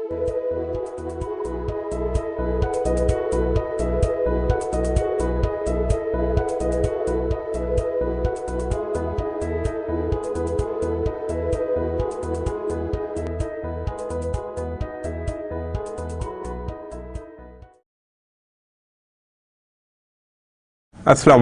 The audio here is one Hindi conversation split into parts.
Assalamu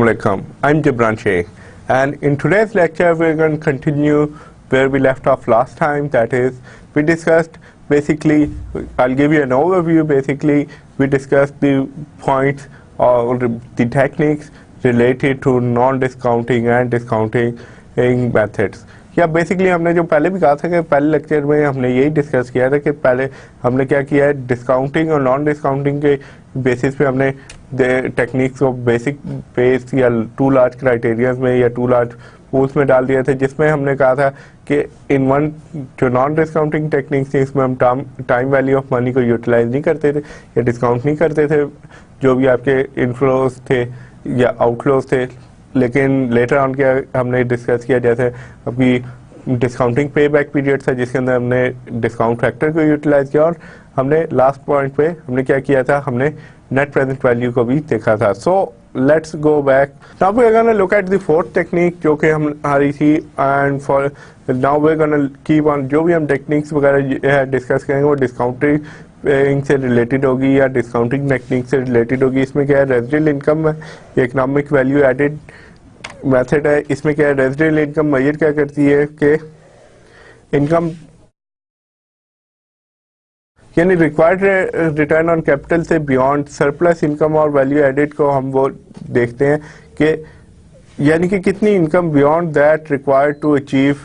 alaikum. I'm Gibran Sheikh, and in today's lecture we're going to continue where we left off last time. That is, we discussed basically, I'll give you an overview. Basically, we discussed the points or the techniques related to non-discounting and discounting methods. या बेसिकली हमने जो पहले भी कहा था कि पहले लेक्चर में हमने यही डिस्कस किया था कि पहले हमने क्या किया है, डिस्काउंटिंग और नॉन डिस्काउंटिंग के बेसिस पे हमने टेक्निक्स को बेसिक बेस या टू लार्ज क्राइटेरियाज में या टू लार्ज पूल्स में डाल दिया था, जिसमें हमने कहा था कि इन वन जो नॉन डिस्काउंटिंग टेक्निक्स थी इसमें हम टाइम वैल्यू ऑफ मनी को यूटिलाइज नहीं करते थे या डिस्काउंट नहीं करते थे, जो भी आपके इनफ्लोज थे या आउटफ्लोज थे। लेकिन लेटर ऑन क्या हमने डिस्कस किया, जैसे अभी डिस्काउंटिंग पे बैक पीरियड था जिसके अंदर हमने डिस्काउंट फैक्टर को यूटिलाइज किया, और हमने लास्ट पॉइंट पे हमने क्या किया था, हमने नेट प्रेजेंट वैल्यू को भी देखा था। So let's go back, now we are gonna look at the fourth technique जो कि हमारी थी, and for now we are gonna keep on जो भी हम टेक्निक्स वगैरह डिस्कस करेंगे वो डिस्काउंटिंग से रिलेटेड होगी या डिस्काउंटिंग टेक्निक से रिलेटेड होगी। इसमें क्या है, रेजिडुअल इनकम है, इकोनॉमिक वैल्यू एडेड मेथड है। इसमें क्या है, रेजिडुअल इनकम मेजर क्या करती है कि इनकम यानी रिक्वायर्ड रिटर्न ऑन कैपिटल से बियॉन्ड सरप्लस इनकम और वैल्यू एडेड को हम वो देखते हैं कि यानी कि कितनी income beyond that required to achieve,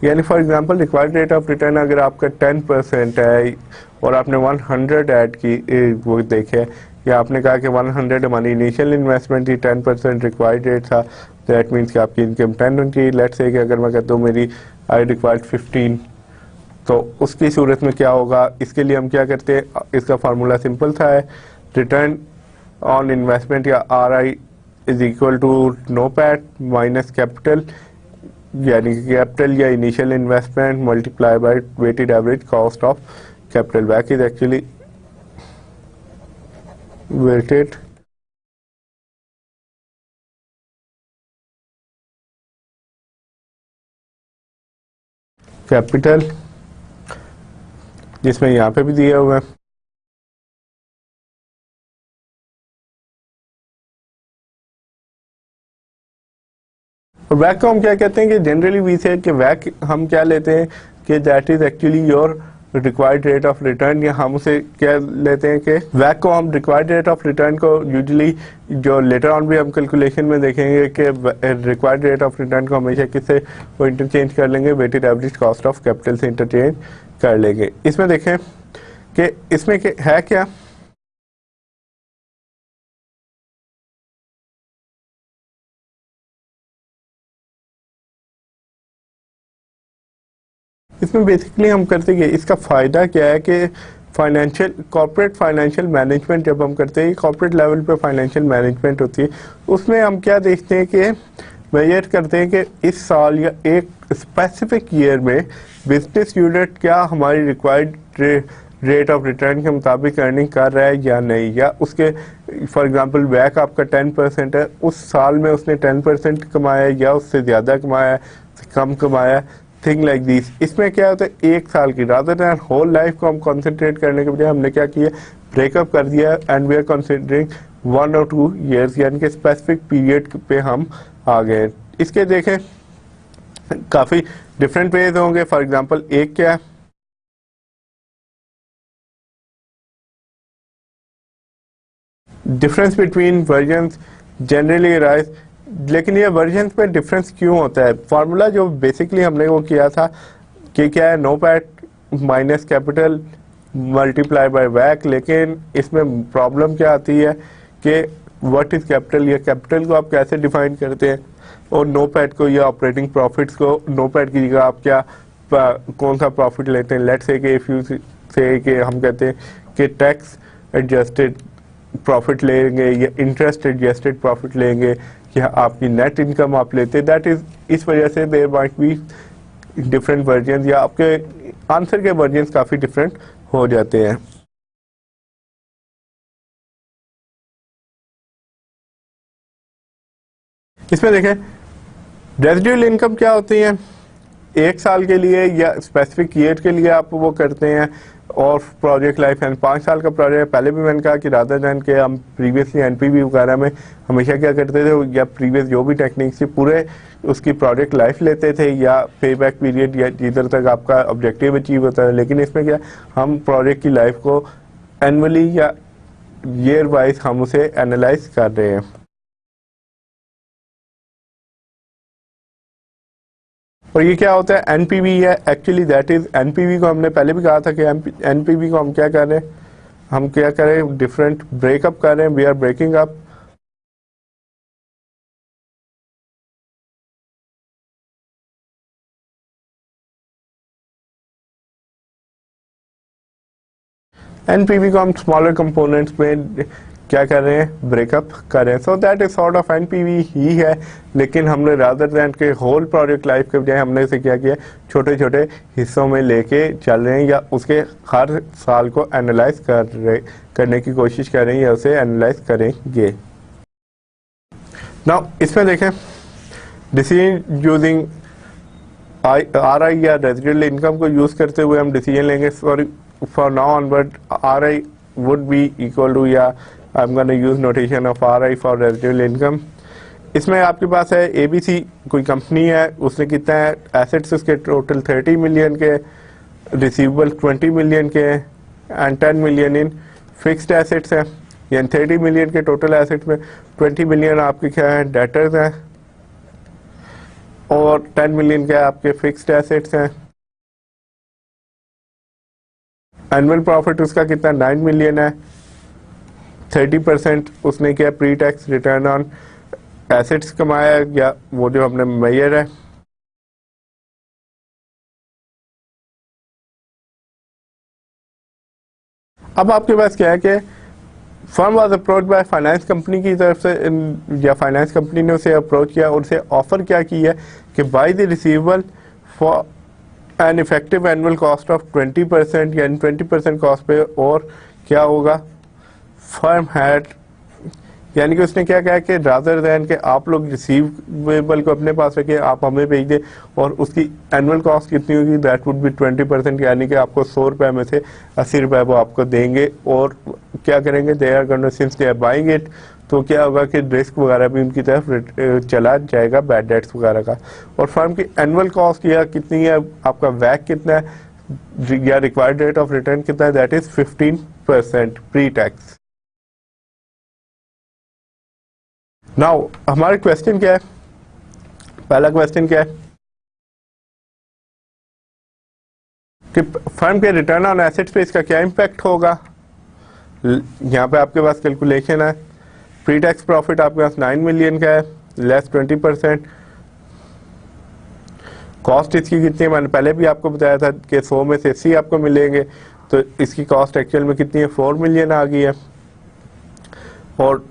यानी for example required rate of return अगर आपका 10% है और आपने 100 ऐड की वो देखे, या आपने कहा कि 100 हमारी इनिशियल इन्वेस्टमेंट थी, 10% रिक्वायर्ड रेट था, दैट मीन्स कि आपकी इनकम 10 होगी। लेट्स से कि अगर मैं कहता हूँ मेरी आई रिक्वायर्ड 15, तो उसकी सूरत में क्या होगा, इसके लिए हम क्या करते हैं, इसका फार्मूला सिंपल था, है रिटर्न ऑन इन्वेस्टमेंट या RI is equal to NOPAT minus capital, यानी कि कैपिटल या initial investment multiply by weighted average cost of capital, बैक इज एक्चुअली वेटेड कैपिटल, जिसमें यहाँ पे भी दिया हुआ है। और वैक को हम क्या कहते हैं कि जनरली वी से कि वैक हम क्या लेते हैं कि that is actually your required rate of return, या हम उसे क्या लेते हैं कि वैक को हम रिक्वायर्ड रेट ऑफ रिटर्न को यूजुअली जो लेटर ऑन भी हम कैलकुलेशन में देखेंगे कि रिक्वायर्ड रेट ऑफ रिटर्न को हमेशा किससे वो इंटरचेंज कर लेंगे, weighted average cost of capital से इंटरचेंज कर लेंगे। इसमें देखें कि इसमें है क्या, इसमें बेसिकली हम करते हैं, इसका फ़ायदा क्या है कि फाइनेंशियल कॉर्पोरेट फाइनेंशियल मैनेजमेंट जब हम करते हैं, कॉर्पोरेट लेवल पे फाइनेंशियल मैनेजमेंट होती है, उसमें हम क्या देखते हैं कि मेजर करते हैं कि इस साल या एक स्पेसिफिक ईयर में बिजनेस यूनिट क्या हमारी रिक्वायर्ड रेट ऑफ रिटर्न के मुताबिक अर्निंग कर रहा है या नहीं, या उसके फॉर एग्जांपल वैक आपका 10% है, उस साल में उसने 10% कमाया या उससे ज़्यादा कमाया, कम कमाया, थिंग लाइक दिस। इसमें क्या होता है, एक साल की रादर दैन होल लाइफ को हम कंसंट्रेट करने के बजाय हमने क्या किया, ब्रेकअप कर दिया, एंड वी आर कंसिडरिंग 1 और 2 ईयर्स, यानी कि स्पेसिफिक पीरियड पे हम आ गए। इसके देखें काफ़ी डिफरेंट वेज होंगे। फॉर एग्जांपल एक क्या है, difference between versions generally arise, लेकिन ये वर्जन्स पे डिफरेंस क्यों होता है, फार्मूला जो बेसिकली हमने वो किया था कि क्या है, NOPAT minus capital multiply by वैक, लेकिन इसमें प्रॉब्लम क्या आती है कि व्हाट इज कैपिटल, या कैपिटल को आप कैसे डिफाइन करते हैं, और NOPAT को या ऑपरेटिंग प्रॉफिट्स को NOPAT की जगह आप क्या कौन सा प्रॉफिट लेते हैं। लेट्स से कि इफ यू से कि हम कहते हैं कि टैक्स एडजस्टेड प्रॉफिट लेंगे या इंटरेस्ट एडजस्टेड प्रॉफिट लेंगे, या आपकी नेट इनकम आप लेते हैं, दैट इज इस वजह से there might be different version या आपके आंसर के वर्जन काफ़ी डिफरेंट हो जाते हैं। इसमें देखें रेजिडुअल इनकम क्या होती है, 1 साल के लिए या स्पेसिफिक ईयर के लिए आप वो करते हैं, और प्रोजेक्ट लाइफ है 5 साल का प्रोजेक्ट। पहले भी मैंने कहा कि रादर दैन के हम प्रीवियसली एनपीवी वगैरह में हमेशा क्या करते थे, या प्रीवियस जो भी टेक्निक्स थी पूरे उसकी प्रोजेक्ट लाइफ लेते थे या पे बैक पीरियड या जिधर तक आपका ऑब्जेक्टिव अचीव होता है। लेकिन इसमें क्या हम प्रोजेक्ट की लाइफ को एनुअली या ईयर वाइज हम उसे एनालाइज कर रहे हैं। और ये क्या होता है, एनपीवी है, एक्चुअली दैट इज एनपीवी को हमने पहले भी कहा था कि एनपीवी को हम क्या कर रहे हैं, हम क्या कर रहे हैं, डिफरेंट ब्रेकअप कर रहे हैं, we are breaking up. NPV को हम स्मॉलर कंपोनेंट्स में क्या कर रहे हैं, ब्रेकअप कर रहे हैं। So that is sort of NPV ही है, लेकिन हमने रादर दैन के होल प्रोजेक्ट लाइफ के बजाय हमने इसे क्या किया, छोटे छोटे हिस्सों में लेके चल रहे हैं या उसके हर साल को एनालाइज करने की कोशिश कर रहे हैं या उसे एनालाइज करेंगे। नाउ इसमें देखें डिसीजन यूजिंग आरआई या रेजिडुअल इनकम को यूज करते हुए हम डिसीजन लेंगे। For now onward RI would be equal to, या I am gonna use notation of RI for residual income. इसमें आपके पास है एबीसी कोई कंपनी है, उसने कितना है एसेट्स उसके टोटल 30 मिलियन के, रिसीवेबल 20 मिलियन के and 10 million in fixed assets हैं। यानी 30 मिलियन के टोटल एसेट्स में 20 मिलियन आपके क्या है, डेटर्स हैं, और 10 मिलियन के आपके फिक्स्ड एसेट्स हैं। एनुअल प्रॉफिट उसका कितना 9 मिलियन है। 30% उसने क्या pre tax return on assets कमाया, या वो जो हमने मेजर है। अब आपके पास क्या है कि firm was approach by finance company की तरफ से, या फाइनेंस कंपनी ने उसे अप्रोच किया और उसे ऑफर क्या की है कि by the receivable for an effective annual cost of 20%, यानी 20% कॉस्ट पे, और क्या होगा फर्म हैड, यानी कि उसने क्या कहा कि रादर दैन के आप लोग रिसीवेबल को अपने पास रखिए, आप हमें भेज दें, और उसकी एनुअल कॉस्ट कितनी होगी, दैट वुड बी 20%, यानी कि आपको 100 रुपये में से 80 रुपये वो आपको देंगे। और क्या करेंगे, they are gonna since they are buying it, तो क्या होगा कि रिस्क वगैरह भी उनकी तरफ चला जाएगा, बैड डेट्स वगैरह का। और फर्म की एनुअल कॉस्ट या कितनी है, आपका वैक कितना है या रिक्वायर्ड रेट ऑफ रिटर्न कितना है, that is 15% pre tax. Now हमारा क्वेश्चन क्या है, पहला क्वेश्चन क्या है कि फर्म के रिटर्न ऑन एसेट्स पे इसका क्या इम्पैक्ट होगा। यहाँ पे आपके पास कैलकुलेशन है, प्री टैक्स प्रॉफिट आपके पास 9 मिलियन का है, लेस 20%। कॉस्ट इसकी कितनी है, मैंने पहले भी आपको बताया था कि 100 में से 80 आपको मिलेंगे, तो इसकी कॉस्ट एक्चुअल में कितनी है, 4 मिलियन आ गई है। और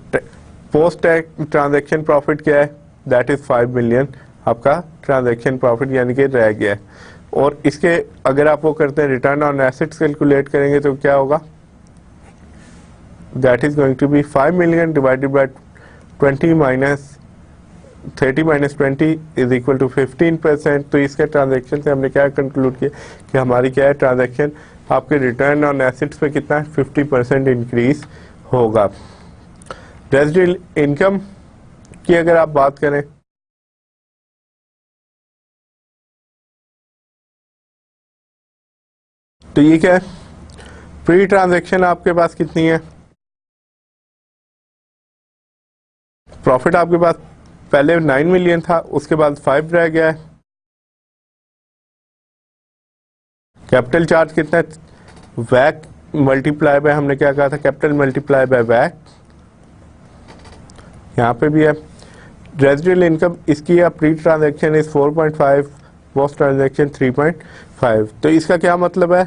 पोस्ट टैक्स ट्रांजैक्शन प्रॉफिट क्या है, दैट इज 5 मिलियन आपका ट्रांजैक्शन प्रॉफिट, यानी कि रह गया है। और इसके अगर आप वो करते हैं रिटर्न ऑन एसेट्स कैलकुलेट करेंगे तो क्या होगा, that is going to be 5 million divided by 20 minus 30 minus 20 is equal to 15%। तो इसके ट्रांजैक्शन से हमने क्या कंक्लूड किया कि हमारी क्या है ट्रांजैक्शन आपके रिटर्न ऑन एसेट्स पे कितना 50% इंक्रीज होगा। रेजिडुअल इनकम की अगर आप बात करें तो ये क्या है, प्री ट्रांजैक्शन आपके पास कितनी है, प्रॉफिट आपके पास पहले 9 मिलियन था, उसके बाद 5 रह गया है। कैपिटल चार्ज कितना है, वैक मल्टीप्लाई बाय, हमने क्या कहा था, कैपिटल मल्टीप्लाई बाय वैक, यहाँ पे भी है। रेजिडुअल इनकम इसकी है pre transaction is 4.5, post transaction 3.5। तो इसका क्या मतलब है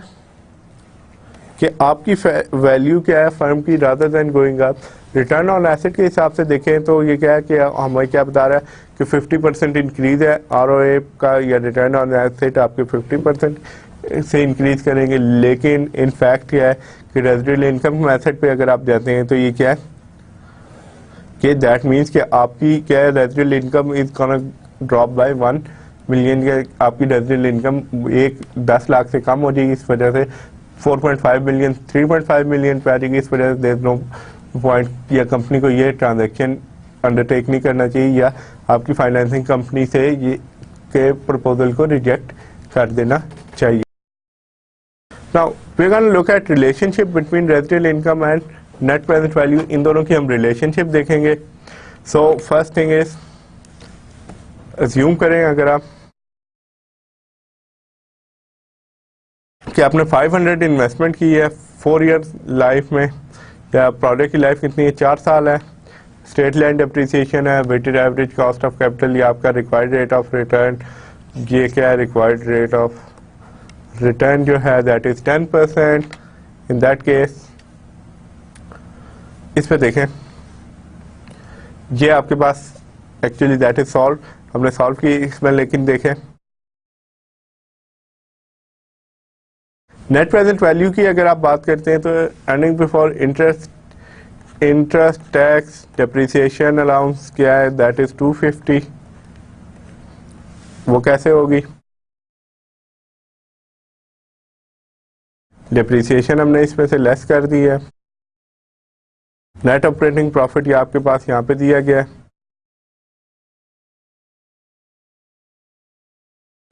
कि आपकी वैल्यू क्या है फर्म की, rather than going up return on asset के हिसाब से देखें तो ये क्या है कि हमें क्या बता रहा है कि 50% इंक्रीज है आरओए का, या रिटर्न ऑन एसेट आपके 50% से इंक्रीज करेंगे। लेकिन इन फैक्ट क्या है कि रेजिडुअल इनकम मेथड पे अगर आप जाते हैं तो ये क्या है कि दैट मीन्स कि आपकी क्या है residual income is gonna drop by 1 million के, आपकी रेजिडुअल इनकम 10 लाख से कम हो जाएगी। इस वजह से 4.5 मिलियन 3.5 मिलियन पे आ जाएगी। इस वजह से देयर नो पॉइंट, या कंपनी को ये ट्रांजैक्शन अंडरटेक नहीं करना चाहिए, या आपकी फाइनेंसिंग कंपनी से ये के प्रपोजल को रिजेक्ट कर देना चाहिए। Now we're going to look at relationship between residual income and net present value. इन दोनों की हम रिलेशनशिप देखेंगे। So first thing is, assume करें अगर आप कि आपने 500 इन्वेस्टमेंट की है 4 ईयर्स लाइफ में, या प्रोडक्ट की लाइफ कितनी है 4 साल है, स्टेट लैंड अप्रिसिएशन है, weighted average cost of capital, या आपका रिक्वायर्ड रेट ऑफ रिटर्न, ये क्या है रिक्वायर्ड रेट ऑफ रिटर्न जो है that is 10%। In that case इस पे देखें, ये आपके पास एक्चुअली दैट इज सॉल्व, हमने सॉल्व की इसमें, लेकिन देखें नेट प्रेजेंट वैल्यू की अगर आप बात करते हैं तो earning before interest tax depreciation allowance क्या है दैट इज 250। वो कैसे होगी, डेप्रिसिएशन हमने इसमें से लेस कर दी है। नेट ऑपरेटिंग प्रॉफिट ये आपके पास यहाँ पे दिया गया है,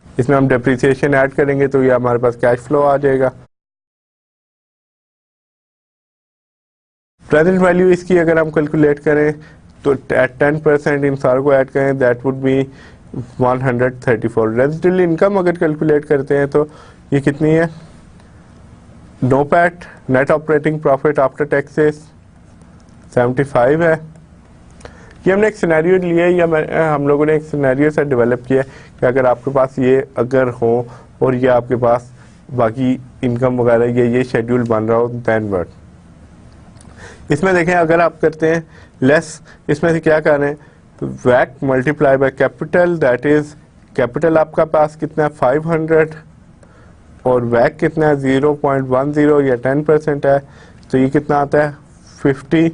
इसमें हम डेप्रिसिएशन ऐड करेंगे तो ये हमारे पास कैश फ्लो आ जाएगा। प्रेजेंट वैल्यू इसकी अगर हम कैलकुलेट करें तो एट 10% इन सारों को ऐड करें that would be 134। Residual income अगर कैलकुलेट करते हैं तो ये कितनी है, NOPAT net operating profit after taxes 75 है। ये हमने एक सिनेरियो लिया है, या हम लोगों ने एक सिनेरियो से डेवलप किया है कि अगर आपके पास ये अगर हो और ये आपके पास बाकी इनकम वगैरह ये शेड्यूल बन रहा हो दैन वर्ड। इसमें देखें अगर आप करते हैं लेस, इसमें से क्या कर रहे हैं वैक multiply by capital, that is capital आपका पास कितना है 500 और वैक कितना है 0.10 या 10% है, तो ये कितना आता है 50,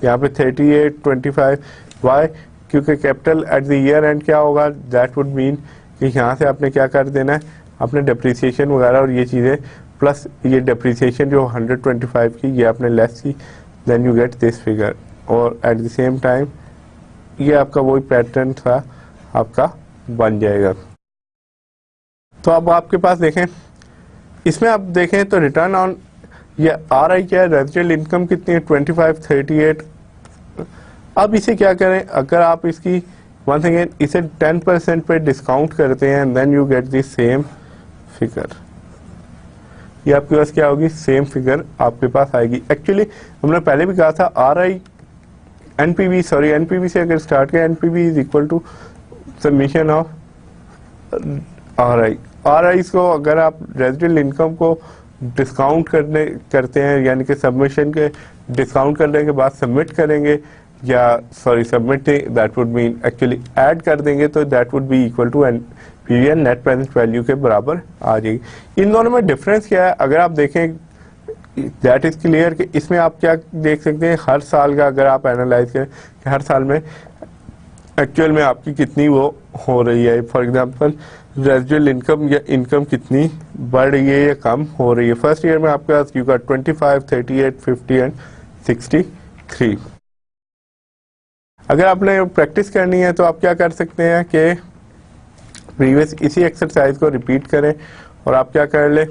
यहाँ पे 38 25। वाई, क्योंकि capital at the year and क्या होगा दैट वुड मीन कि यहाँ से आपने क्या कर देना है, आपने डेप्रिसिएशन वगैरह और ये चीज़ें प्लस ये डेप्रिसिएशन जो 125 की ये आपने लेस की, then you get this figure. और एट द सेम टाइम ये आपका वही पैटर्न था आपका बन जाएगा। तो अब आपके पास देखें, इसमें आप देखें तो रिटर्न ऑन ये RI क्या है, रेजिडुअल इनकम कितनी है 25 38। अब इसे क्या करें, अगर आप इसकी वंस अगेन इसे 10% पे डिस्काउंट करते हैं then you get the same figure. ये आपके पास क्या होगी, सेम फिगर आपके पास आएगी। एक्चुअली हमने पहले भी कहा था RI NPV से अगर स्टार्ट किया, NPV is equal to summation of RI को अगर आप रेजिडुअल इनकम को डिस्काउंट करते हैं, यानी कि सबमिशन के डिस्काउंट करने के बाद सबमिट करेंगे, या submit that would mean actually add कर देंगे, तो that would be equal to NPV net present value के बराबर आ जाएगी। इन दोनों में डिफरेंस क्या है अगर आप देखें दैट इज क्लियर कि इसमें आप क्या देख सकते हैं, हर साल का अगर आप एनालाइज करें कि हर साल में एक्चुअल में आपकी कितनी वो हो रही है। फॉर एग्जांपल रेजिडुअल इनकम या इनकम कितनी बढ़ रही है या कम हो रही है। फर्स्ट ईयर में आपके पास यू गॉट 25 38 50 एंड 63। अगर आपने प्रैक्टिस करनी है तो आप क्या कर सकते हैं कि प्रीवियस इसी एक्सरसाइज को रिपीट करें और आप क्या कर ले,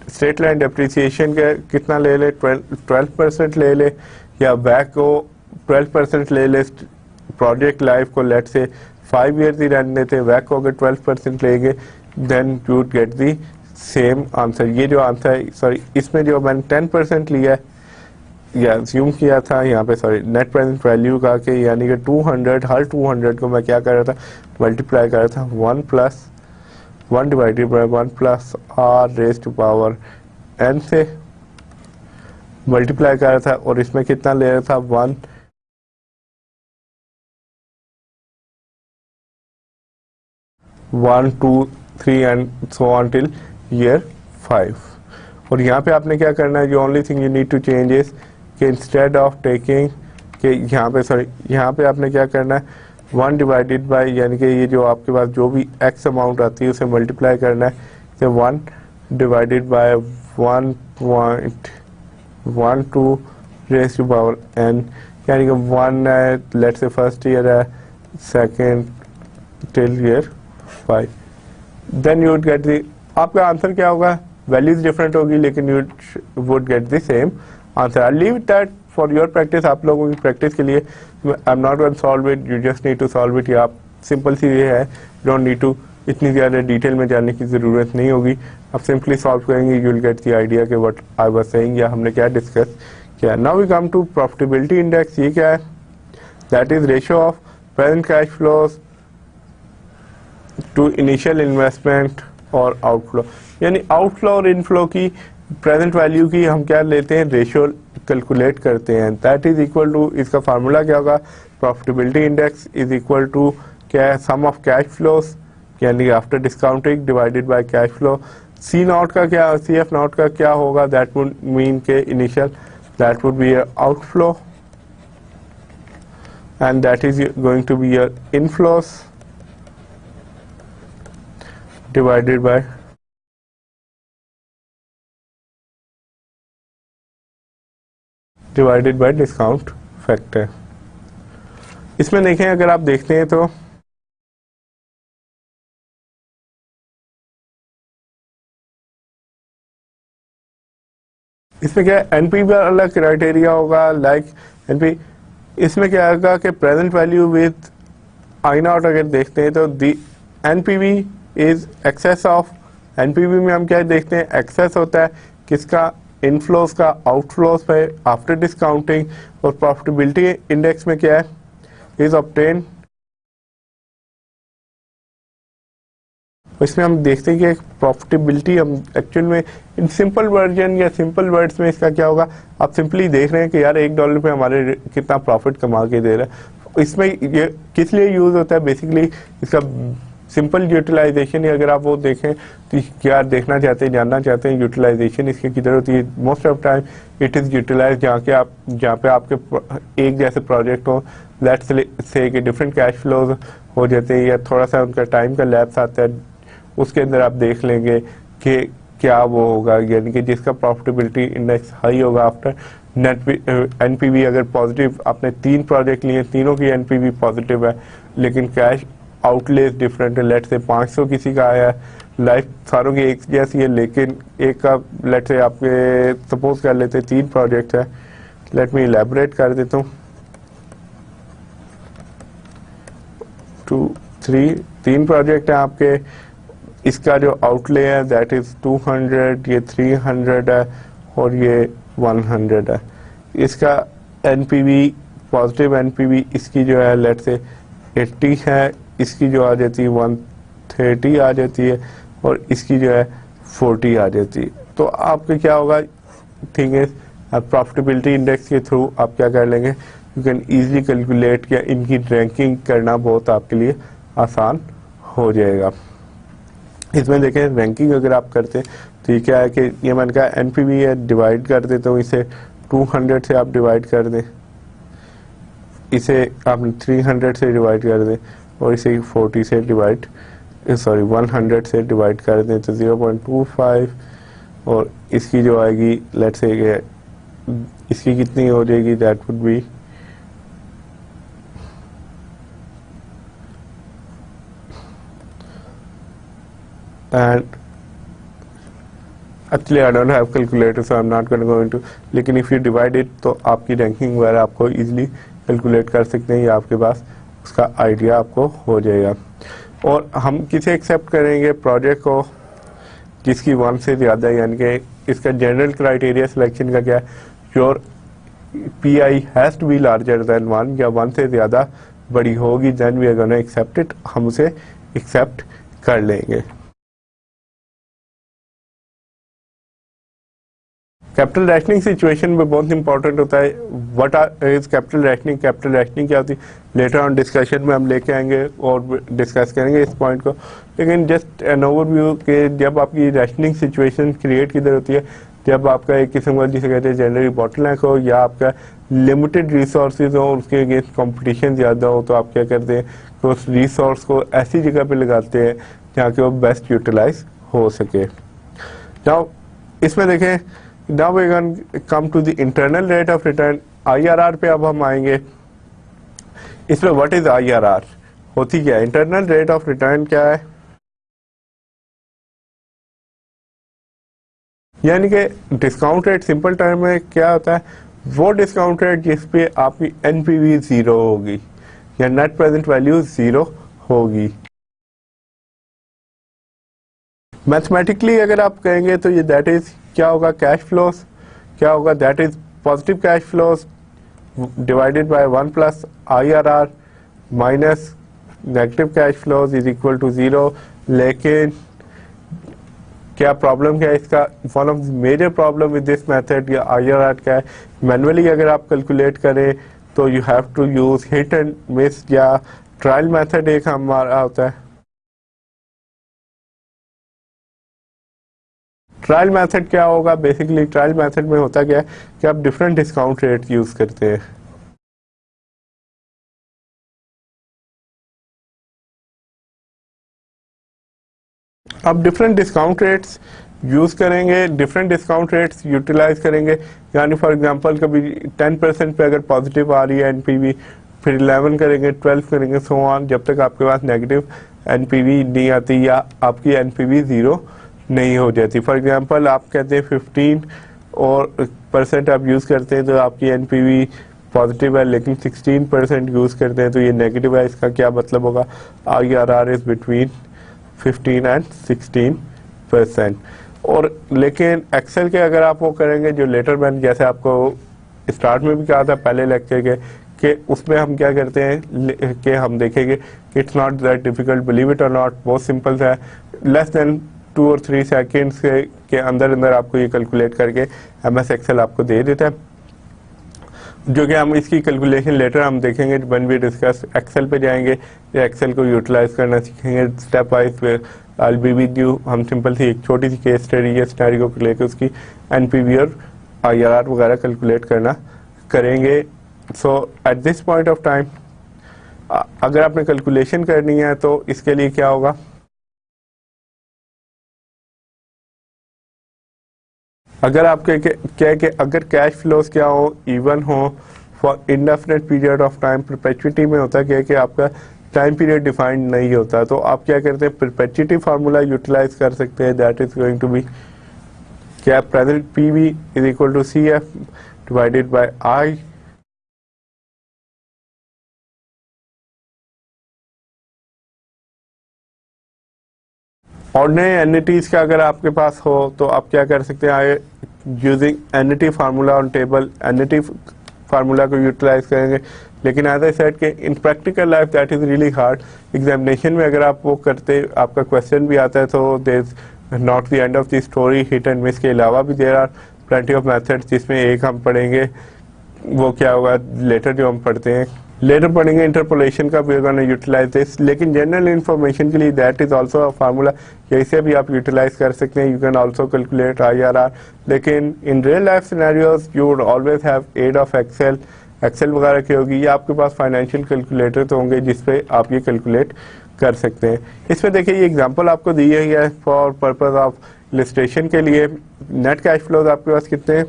स्टेट लैंड डेप्रिसिएशन का कितना ले ले 12% ले ले, या बैक को 12% ले ले, प्रोजेक्ट लाइफ को लेट से 5 ईयर्स ही रहने देते, वैक को अगर 12% लेंगे then you get the same answer. ये जो आंसर है सॉरी इसमें जो मैंने 10% लिया है या अज्यूम किया था यहाँ पे नेट प्रेजेंट वैल्यू का के यानी कि 200 हर 200 को मैं क्या कर रहा था मल्टीप्लाई कर रहा था 1 divided by 1 plus r raise to power n से, मल्टीप्लाई कर रहा था और इसमें कितना ले रहा था 1 1 2 3 and so on till year 5। और यहाँ पे आपने क्या करना है, जो only thing you need to change is कि इंस्टेड ऑफ टेकिंग कि यहाँ पे यहाँ पे आपने क्या करना है 1 डिवाइडेड बाय, यानी कि ये जो आपके पास जो भी x अमाउंट आती है उसे मल्टीप्लाई करना है कि 1 divided by 1.12 raise to power n, यानी कि 1 है लेट्स से फर्स्ट ईयर है, second till year 5, then you would get the, आपका आंसर क्या होगा, वैल्यूज डिफरेंट होगी लेकिन you would get the same answer. I leave that for your practice, आप लोगों की प्रैक्टिस के लिए। I am not going solve it, you just need to solve it. या आप सिंपल सी ये है, डोंट नीड टू इतनी ज़्यादा डिटेल में जाने की ज़रूरत नहीं होगी, आप सिंपली सॉल्व करेंगे, you will get the idea कि व्हाट आई वाज सेइंग या हमने क्या डिस्कस किया। Now we come to profitability index. ये क्या है, that is ratio of present cash flows to initial investment और आउटफ्लो, यानी आउटफ्लो और इनफ्लो की प्रेजेंट वैल्यू की हम क्या लेते हैं, रेशियो कैलकुलेट करते हैं। दैट इज इक्वल टू, इसका फार्मूला क्या होगा, profitability index is equal to क्या है, सम ऑफ कैश फ्लोज यानी after discounting divided by cash flow. C nought का क्या, सी एफ नॉट का क्या होगा, दैट वुड मीन के initial, that would be outflow and that is going to be your inflows divided by discount factor. इसमें देखें, अगर आप देखते हैं तो इसमें क्या है, एनपी का अलग क्राइटेरिया होगा, लाइक एनपी इसमें क्या होगा कि present value with I not अगर देखते हैं तो the NPV is excess of, NPV में हम क्या देखते हैं, एक्सेस होता है किसका, इनफ्लोज का आउटफ्लोज पे आफ्टर डिस्काउंटिंग। और प्रॉफिटेबिलिटी इंडेक्स में क्या है, इज ऑब्टेन, इसमें हम देखते हैं कि प्रॉफिटेबिलिटी हम एक्चुअल में इन सिंपल वर्जन या सिंपल वर्ड्स में इसका क्या होगा, आप सिंपली देख रहे हैं कि यार $1 पे हमारे कितना प्रॉफिट कमा के दे रहा है। इसमें ये किस लिए यूज होता है, बेसिकली इसका सिंपल यूटिलाइजेशन, अगर आप वो देखें तो क्या देखना चाहते हैं, जानना चाहते हैं यूटिलाइजेशन इसकी किधर होती है, most of time it is utilize जहाँ पे आपके एक जैसे प्रोजेक्ट हो, लेट्स से कि डिफरेंट कैश फ्लोज हो जाते हैं या थोड़ा सा उनका टाइम का लैप्स आता है, उसके अंदर आप देख लेंगे कि क्या वो होगा, यानी कि जिसका प्रॉफिटेबिलिटी इंडेक्स हाई होगा आफ्टर नेट एनपीवी। अगर पॉजिटिव, आपने 3 प्रोजेक्ट लिए, तीनों की एनपीवी पॉजिटिव है लेकिन कैश आउटलेस डिफरेंट है, लेट से 500 किसी का आया है, लाइफ सारों की एक जैसी है लेकिन एक का लेट से आपके सपोज कर लेते 3 प्रोजेक्ट है, लेट मी इलेबोरेट कर देता हूँ, 2 3 प्रोजेक्ट है आपके, इसका जो आउटले है दैट इज 200, ये 300 है और ये 100 है। इसका एनपीवी पॉजिटिव एनपीवी इसकी जो है लेट से 80 है, इसकी जो आ जाती है 130 आ जाती है और इसकी जो है 40 आ जाती है। तो आपके क्या होगा, थिंग इज प्रॉफिटेबिलिटी इंडेक्स के थ्रू आप क्या कर लेंगे, यू कैन इजीली कैलकुलेट, या इनकी रैंकिंग करना बहुत आपके लिए आसान हो जाएगा। इसमें देखें रैंकिंग अगर आप करते हैं तो ये क्या है कि ये मैंने कहा एनपीवी है, डिवाइड कर देता हूँ इसे 200 से, आप डिवाइड कर दें, इसे आप 300 से डिवाइड कर दें और इसे 40 से डिवाइड, सॉरी 100 से डिवाइड कर दें तो 0.25, और इसकी जो आएगी लेट्स से इसकी कितनी हो जाएगी, that would B and actually I don't have calculator so I'm not going to go into, लेकिन if you divide it तो आपकी रैंकिंग वगैरह आपको easily कैलकुलेट कर सकते हैं, या आपके पास उसका आइडिया आपको हो जाएगा। और हम किसे एक्सेप्ट करेंगे, प्रोजेक्ट को जिसकी 1 से ज़्यादा, यानी कि इसका जनरल क्राइटेरिया सिलेक्शन का क्या है, your PI has to be larger than 1, या 1 से ज़्यादा बड़ी होगी, then we are gonna accept it, हम उसे एक्सेप्ट कर लेंगे। कैपिटल रैशनिंग सिचुएशन में बहुत इंपॉर्टेंट होता है। What is capital rationing, capital rationing क्या होती है लेटर ऑन डिस्कशन में हम लेके आएंगे और डिस्कस करेंगे इस पॉइंट को, लेकिन जस्ट एन ओवरव्यू के जब आपकी रैशनिंग सिचुएशन क्रिएट किधर होती है, जब आपका एक किस्म का जिसे कहते हैं जनरली बॉटलनेक हो या आपका लिमिटेड रिसोर्सेज हो, उसके अगेंस्ट कंपटीशन ज़्यादा हो, तो आप क्या करते हैं कि उस रिसोर्स को ऐसी जगह पे लगाते हैं जहाँ के वो बेस्ट यूटिलाइज हो सके। नाउ इसमें देखें, now we can come to the internal rate of return, IRR पे अब हम आएंगे। इसमें व्हाट इज IRR, होती क्या है, इंटरनल रेट ऑफ रिटर्न क्या है, यानी कि डिस्काउंट रेट सिंपल टर्म में क्या होता है, वो डिस्काउंट रेट जिस पे आपकी NPV 0 होगी या नेट प्रेजेंट वैल्यू 0 होगी। मैथमेटिकली अगर आप कहेंगे तो ये दैट इज क्या होगा, कैश फ्लोस क्या होगा, that is positive cash flows divided by 1 plus IRR minus negative cash flows is equal to 0। लेकिन क्या प्रॉब्लम क्या है इसका, one of major problem with this method या IRR क्या है, मैनुअली अगर आप कैलकुलेट करें तो you have to use hit and miss या ट्रायल मेथड एक हमारा होता है। ट्रायल मेथड क्या होगा, बेसिकली ट्रायल मेथड में होता क्या है कि आप डिफरेंट डिस्काउंट रेट यूज करते हैं। अब डिफरेंट डिस्काउंट रेट्स यूज करेंगे, डिफरेंट डिस्काउंट रेट्स यूटिलाइज करेंगे, यानी फॉर एग्जांपल कभी 10% पे अगर पॉजिटिव आ रही है NPV, फिर 11 करेंगे, 12 करेंगे, सो ऑन, जब तक आपके पास नेगेटिव NPV नहीं आती या आपकी NPV 0 नहीं हो जाती। फॉर एग्जांपल आप कहते हैं 15 और % आप यूज़ करते हैं तो आपकी NPV पॉजिटिव है, लेकिन 16% यूज़ करते हैं तो ये नेगेटिव है। इसका क्या मतलब होगा, IRR इज बिटवीन 15 एंड 16%। और लेकिन एक्सेल के अगर आप वो करेंगे जो लेटर मैंने जैसे आपको स्टार्ट में भी कहा था पहले लेक्चर के, कि उसमें हम क्या करते हैं कि हम देखेंगे it's not that difficult, believe it और नॉट, बहुत सिंपल सा है, लेस देन 2 और 3 सेकेंड्स के अंदर अंदर आपको ये कैलकुलेट करके MS एक्सेल आपको दे देता है, जो कि हम इसकी कैलकुलेशन लेटर हम देखेंगे व्हेन वी डिस्कस एक्सेल पे जाएंगे या एक्सेल को यूटिलाइज करना सीखेंगे step wise. I be with you, हम सिंपल सी एक छोटी सी केस स्टडी या स्टैरियो को लेकर उसकी NPV और IRR वगैरह कैलकुलेट करना करेंगे। So at this point of time अगर आपने कैलकुलेशन करनी है तो इसके लिए क्या होगा, अगर आपके क्या कि अगर कैश फ्लोस क्या हो, इवन हो for indefinite period of time, perpetuity में होता क्या कि आपका टाइम पीरियड डिफाइंड नहीं होता, तो आप क्या करते हैं परपेचुइटी फार्मूला यूटिलाइज कर सकते हैं, that is going to be क्या present PV is equal to CF divided by I। Ordinary annuities का अगर आपके पास हो तो आप क्या कर सकते हैं, using annuity formula on table, annuity formula को यूटिलाइज करेंगे। लेकिन एज आई सेड कि इन practical life that is really hard, examination में अगर आप वो करते आपका क्वेश्चन भी आता है तो there is not the end of the story, hit and miss के अलावा भी there are plenty of methods, जिसमें एक हम पढ़ेंगे वो क्या होगा लेटर जो हम पढ़ते हैं, लेटर पढ़ेंगे इंटरपोलेशन का, we are gonna utilize this. लेकिन जनरल इन्फॉर्मेशन के लिए that is also a formula, यही भी आप यूटिलाइज कर सकते हैं, you can also calculate IRR। लेकिन in real life scenarios you would always have aid of Excel, Excel वगैरह की होगी, या आपके पास फाइनेंशियल कैलकुलेटर तो होंगे जिसपे आप ये कैलकुलेट कर सकते हैं। इसमें देखिए ये एग्जांपल आपको दी है फॉर पर्पज ऑफ इलस्ट्रेशन के लिए। नेट कैश फ्लोज आपके पास कितने हैं,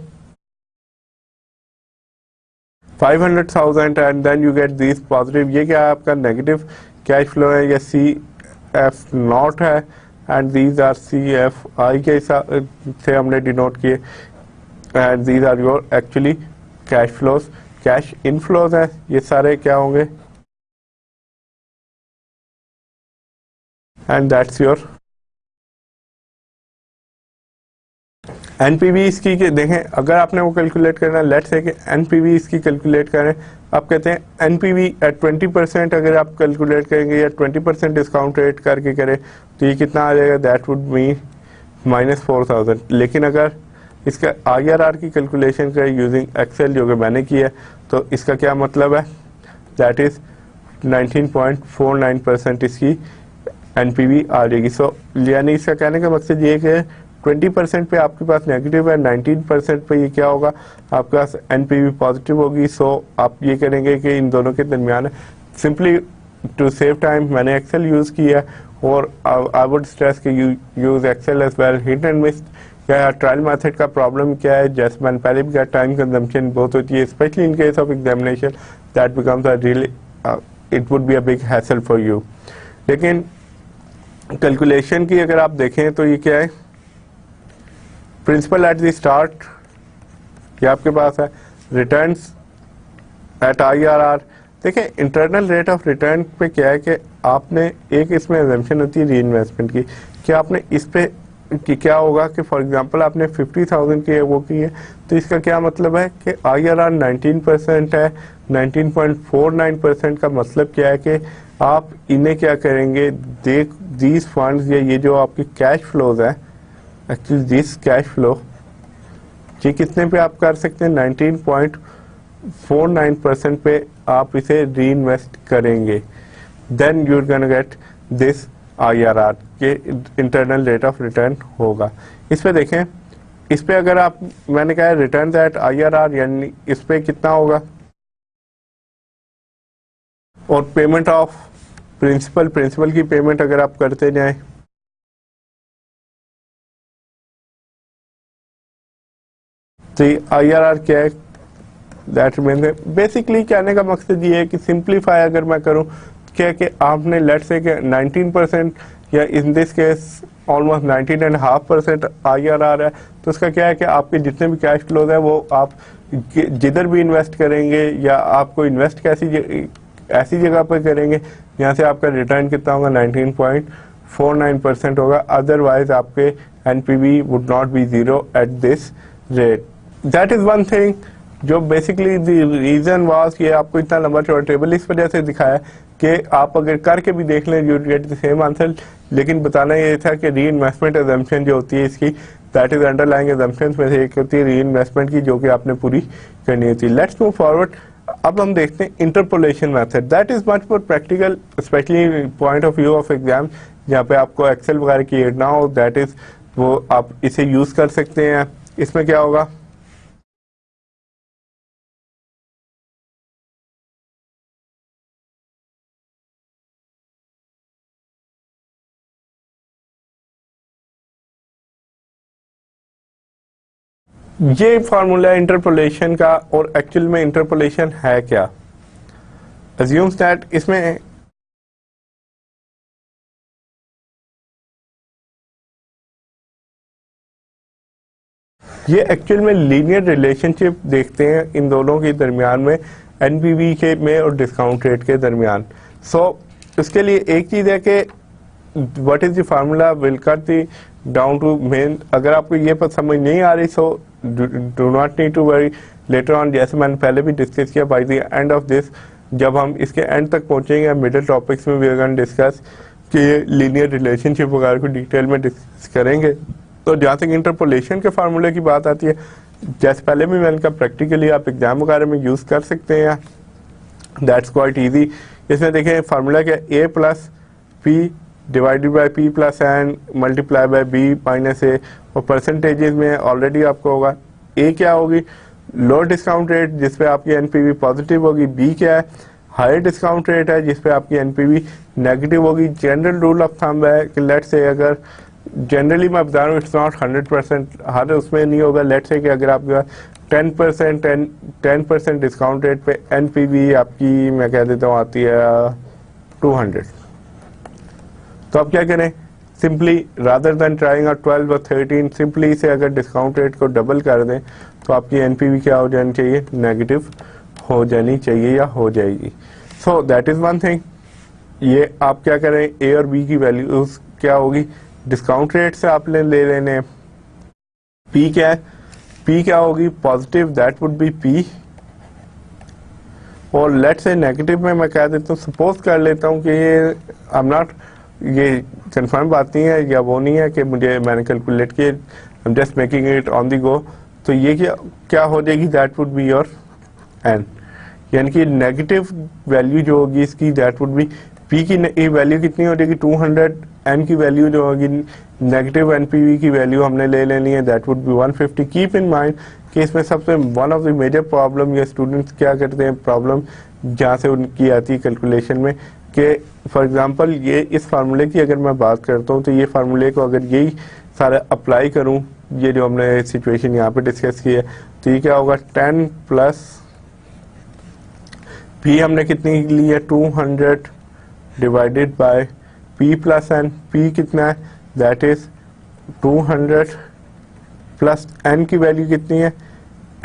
500,000 and then you get this positive, ये क्या है आपका नेगेटिव कैश फ्लो है, या CF नॉट है, एंड दीज आर CFI के हिसाब से हमने डिनोट किए, and these are your actually cash flows, cash inflows है, ये सारे क्या होंगे, एंड दैट्स योर NPV इसकी देखें। अगर आपने वो कैलकुलेट करना, लेट्स से कि NPV इसकी कैलकुलेट करें, आप कहते हैं NPV एट 20% अगर आप कैलकुलेट करेंगे या 20% डिस्काउंट रेट करके करें तो ये कितना आ जाएगा, दैट वुड मीन -4,000। लेकिन अगर इसका IRR की कैलकुलेशन का यूजिंग एक्सेल जो कि मैंने किया है, तो इसका क्या मतलब है, दैट इज 19.49% इसकी NPV आ जाएगी। सो यानी इसका कहने का मकसद ये कि 20% पे आपके पास नेगेटिव है, 19% पे ये क्या होगा, आपके पास NPV पॉजिटिव होगी। सो आप ये करेंगे कि इन दोनों के दरमियान सिंपली टू सेव टाइम मैंने एक्सेल यूज़ किया, और आई वुड स्ट्रेस कि you use Excel as well. Hit and miss या ट्रायल मेथड का प्रॉब्लम क्या है, जैसे मैंने पहले भी कहा, टाइम कंजम्पशन बहुत होती है, specially in case of examination, that becomes a really it would be a big hassle for you. लेकिन कैलकुलेशन की अगर आप देखें तो ये क्या है, प्रिंसिपल एट द स्टार्ट ये आपके पास है, रिटर्न्स एट IRR। देखें इंटरनल रेट ऑफ रिटर्न पे क्या है कि आपने एक इसमें एजम्पशन होती है री इन्वेस्टमेंट की, कि आपने इस पे कि क्या होगा कि फॉर एग्जांपल आपने 50,000 की वो की है, तो इसका क्या मतलब है कि IRR 19% है। 19.49% का मतलब क्या है कि आप इन्हें क्या करेंगे, दीज फंड्स या ये जो आपकी कैश फ्लोज है, एक्चुअली दिस कैश फ्लो ये कितने पे आप कर सकते हैं, 19.49% पे आप इसे री इन्वेस्ट करेंगे, then you are gonna get this IRR के इंटरनल रेट ऑफ रिटर्न होगा। इस पे देखें, इस पे अगर आप मैंने कहा रिटर्न एट IRR यानी इस पे कितना होगा, और पेमेंट ऑफ प्रिंसिपल की पेमेंट अगर आप करते जाएं, तो IRR क्या है, दैट मीन्स बेसिकली कहने का मकसद ये है कि सिंप्लीफाई अगर मैं करूं क्या कि आपने लेट्स से कि 19% या in this case almost 19.5% IRR है, तो उसका क्या है कि आपके जितने भी कैश फ्लोज है वो आप जिधर भी इन्वेस्ट करेंगे या आपको इन्वेस्ट ऐसी जगह पर करेंगे यहाँ से आपका रिटर्न कितना होगा, 19.49% होगा। अदरवाइज आपके NPV would not be zero at this rate. That is one thing जो बेसिकली द रीजन वाज, ये आपको इतना लंबा चौड़ा टेबल इस वजह से दिखाया कि आप अगर करके भी देख लें you get the same answer, लेकिन बताना ये था कि री इन्वेस्टमेंट एजम्पशन जो होती है इसकी, दैट इज अंडरलाइंग एजम्पशंस में से एक होती है री इन्वेस्टमेंट की, जो कि आपने पूरी करनी होती है। Let's move forward. अब हम देखते हैं interpolation method, that is much more practical specially point of view of exam, जहाँ पे आपको एक्सेल वगैरह की एड ना हो, दैट इज वो आप इसे यूज कर सकते हैं। इसमें क्या होगा, ये फार्मूला इंटरपोलेशन का, और एक्चुअल में इंटरपोलेशन है क्या, अज्यूम्स दैट इसमें ये एक्चुअल में लीनियर रिलेशनशिप देखते हैं इन दोनों के दरमियान में, NPV के में और डिस्काउंट रेट के दरमियान। सो इसके लिए एक चीज़ है कि what is the formula will cut the down to main. अगर आपको ये पर समझ नहीं आ रही so do not need to worry, later on जैसे मैंने पहले भी डिस्कस किया, by the end of this जब हम इसके एंड तक पहुंचेंगे मिडिल टॉपिक्स में वी आर गोइंग डिस्कस कि लीनियर रिलेशनशिप वगैरह को डिटेल में डिस्कस करेंगे। तो जहाँ तक इंटरपोलेशन के फार्मूले की बात आती है, जैसे पहले भी मैंने कहा प्रैक्टिकली आप एग्जाम वगैरह में यूज़ कर सकते हैं, दैट्स क्वाइट ईजी। इसमें देखें फार्मूला क्या, A plus P divided by P plus N multiply by B minus A, और परसेंटेजेस में ऑलरेडी आपको होगा। A क्या होगी, लो डिस्काउंट रेट जिसपे आपकी NPV पॉजिटिव होगी। B क्या है, हायर डिस्काउंट रेट है जिसपे आपकी NPV नेगेटिव होगी। जनरल रूल ऑफ थंब है कि लेट्स से अगर जनरली मैं बता रहा हूँ इट्स नॉट 100%, हर उसमें नहीं होगा। लेट्स से कि अगर आपके पास 10% डिस्काउंट रेट पे NPV आपकी मैं कह देता हूँ आती है 200, तो आप क्या करें, सिंपली रादर देन ट्राइंग 12 और 13 सिंपली से अगर डिस्काउंट रेट को डबल कर दें तो आपकी NPV क्या हो जानी चाहिए, नेगेटिव हो जानी चाहिए या हो जाएगी। सो दैट इज वन थिंग। ये आप क्या करें, A और B की वैल्यूज क्या होगी, डिस्काउंट रेट से आप ले लेने। P क्या है, P क्या होगी, positive, that would B P, और लेट से नेगेटिव में मैं कह देता हूँ, सपोज कर लेता हूँ कि ये आई एम नॉट, ये कंफर्म बात नहीं है या वो नहीं है कि मुझे मैंने कैलकुलेट किए, am just making it on the go. तो ये क्या हो जाएगी, that would be your N, यानी कि नेगेटिव वैल्यू जो होगी इसकी दैट वुड बी पी की वैल्यू कितनी हो जाएगी 200, एन की वैल्यू जो होगी नेगेटिव एनपीवी की वैल्यू हमने ले लेनी है, that would be 150। Keep in mind कि इसमें सबसे one of the major problem या स्टूडेंट्स क्या करते हैं, प्रॉब्लम जहाँ से उनकी आती है कैलकुलेशन में कि फॉर एग्जांपल ये इस फार्मूले की अगर मैं बात करता हूँ तो ये फार्मूले को अगर यही सारा अप्लाई करूँ, ये जो हमने सिचुएशन यहाँ पे डिस्कस की है, तो ये क्या होगा 10 प्लस पी हमने कितनी ली है 200 divided by P plus N, P कितना है दैट इज 200 प्लस एन की वैल्यू कितनी है,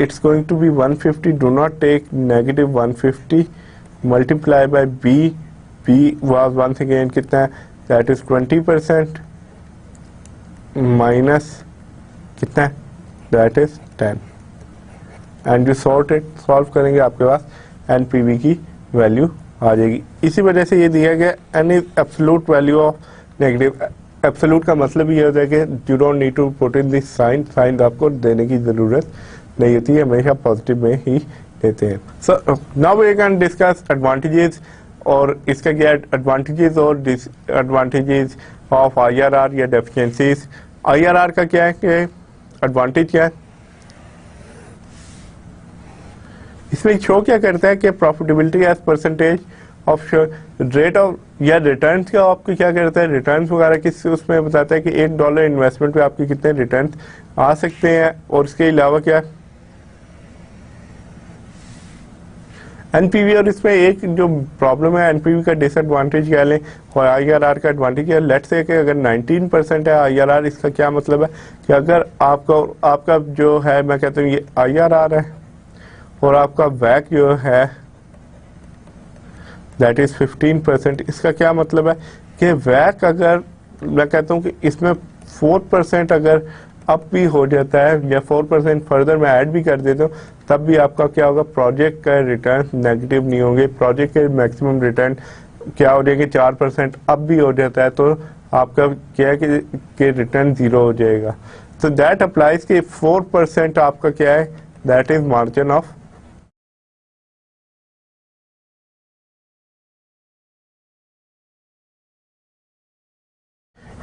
it's going to be 150, do not take negative 150 multiply by B, B was once again कितना है दैट इज 20% माइनस कितना है that is 10 and you sort it, solve करेंगे आपके पास एनपीवी की वैल्यू आ जाएगी। इसी वजह से ये दिया गया N is absolute value of negative. Absolute का मतलब ये होता है कि you don't need to put in this sign, sign आपको देने की जरूरत नहीं होती है, हमेशा पॉजिटिव में ही देते हैं। So now we can discuss advantages, और इसका क्या एडवांटेजेस और डिसएडवांटेजेस ऑफ आईआरआर या डेफिशिएंसीज। आईआरआर का क्या है कि एडवांटेज क्या है, इसमें शो क्या करता है कि profitability as percentage of rate of या रिटर्न्स का आपको क्या करता है, रिटर्न्स वगैरह किस उसमें बताता है कि $1 इन्वेस्टमेंट पे आपके कितने रिटर्न्स आ सकते हैं। और इसके अलावा क्या एनपीवी, और इसमें एक जो प्रॉब्लम है एनपीवी का डिसएडवांटेज क्या लें और आईआरआर का एडवांटेज है। लेट्स से कि अगर 19% है आईआरआर, इसका क्या मतलब है कि अगर आपका जो है मैं कहता हूँ ये आईआरआर है और आपका वैक जो है दैट इज 15%, इसका क्या मतलब है कि वैक अगर मैं कहता हूँ कि इसमें 4% अगर अप भी हो जाता है या 4% फर्दर मैं ऐड भी कर देता हूँ, तब भी आपका क्या होगा, प्रोजेक्ट का रिटर्न नेगेटिव नहीं होंगे। प्रोजेक्ट के मैक्सिमम रिटर्न क्या हो जाएंगे 4%, अप भी हो जाता है तो आपका क्या है कि रिटर्न 0 हो जाएगा। तो दैट अप्लाइज कि 4% आपका क्या है दैट इज मार्जिन ऑफ